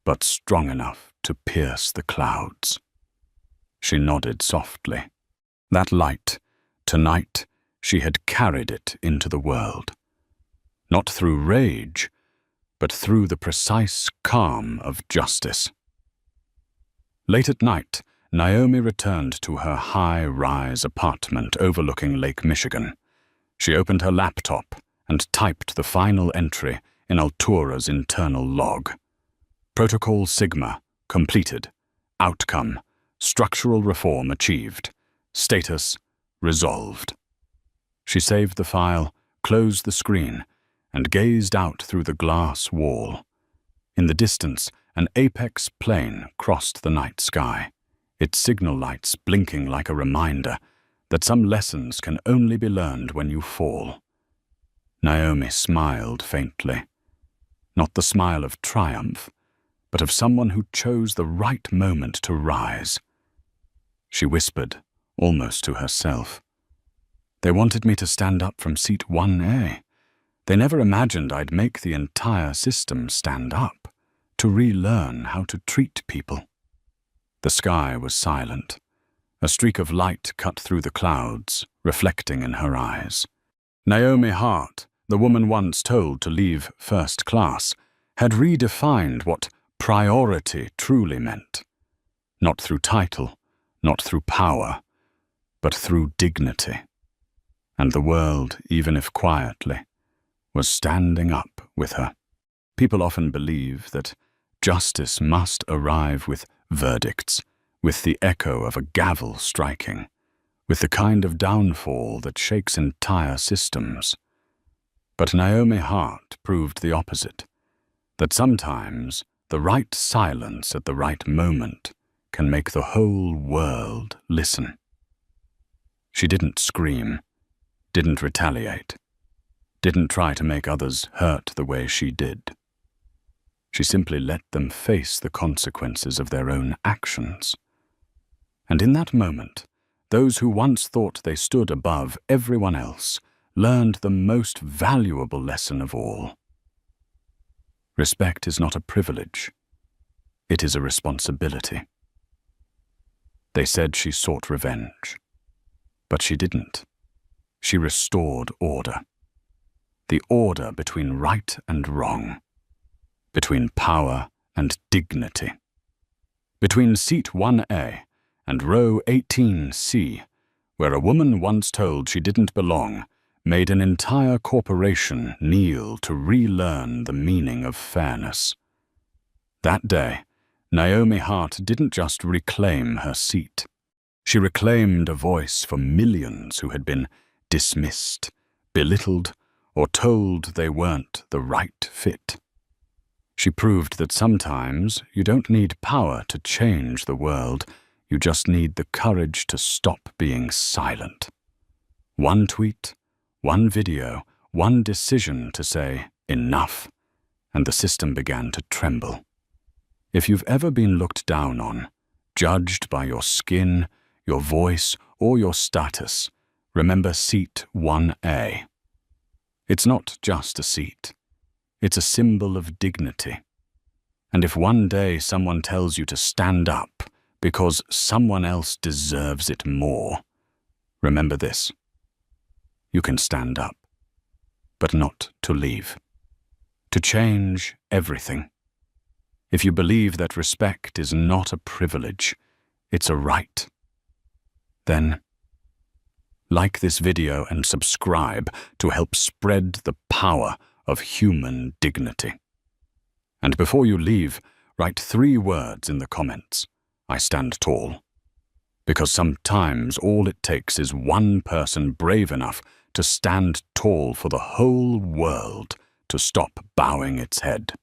but strong enough to pierce the clouds." She nodded softly. That light, tonight, she had carried it into the world. Not through rage, but through the precise calm of justice. Late at night, Naomi returned to her high-rise apartment overlooking Lake Michigan. She opened her laptop and typed the final entry in Altura's internal log. Protocol Sigma, completed. Outcome, structural reform achieved. Status, resolved. She saved the file, closed the screen, and gazed out through the glass wall. In the distance, an Apex plane crossed the night sky, its signal lights blinking like a reminder that some lessons can only be learned when you fall. Naomi smiled faintly. Not the smile of triumph, but of someone who chose the right moment to rise. She whispered, almost to herself, "They wanted me to stand up from seat 1A. They never imagined I'd make the entire system stand up, to relearn how to treat people." The sky was silent. A streak of light cut through the clouds, reflecting in her eyes. Naomi Hart, the woman once told to leave first class, had redefined what priority truly meant. Not through title, not through power, but through dignity. And the world, even if quietly, was standing up with her. People often believe that justice must arrive with verdicts, with the echo of a gavel striking, with the kind of downfall that shakes entire systems. But Naomi Hart proved the opposite. That sometimes the right silence at the right moment can make the whole world listen. She didn't scream, didn't retaliate, didn't try to make others hurt the way she did. She simply let them face the consequences of their own actions. And in that moment, those who once thought they stood above everyone else learned the most valuable lesson of all. Respect is not a privilege. It is a responsibility. They said she sought revenge, but she didn't. She restored order. The order between right and wrong, between power and dignity, between seat 1A and row 18C, where a woman once told she didn't belong made an entire corporation kneel to relearn the meaning of fairness. That day, Naomi Hart didn't just reclaim her seat. She reclaimed a voice for millions who had been dismissed, belittled, or told they weren't the right fit. She proved that sometimes you don't need power to change the world, you just need the courage to stop being silent. One tweet, one video, one decision to say, enough, and the system began to tremble. If you've ever been looked down on, judged by your skin, your voice, or your status, remember seat 1A. It's not just a seat. It's a symbol of dignity. And if one day someone tells you to stand up because someone else deserves it more, remember this. You can stand up, but not to leave. To change everything. If you believe that respect is not a privilege, it's a right, then like this video and subscribe to help spread the power of human dignity. And before you leave, write 3 words in the comments. I stand tall. Because sometimes all it takes is one person brave enough to stand tall for the whole world to stop bowing its head.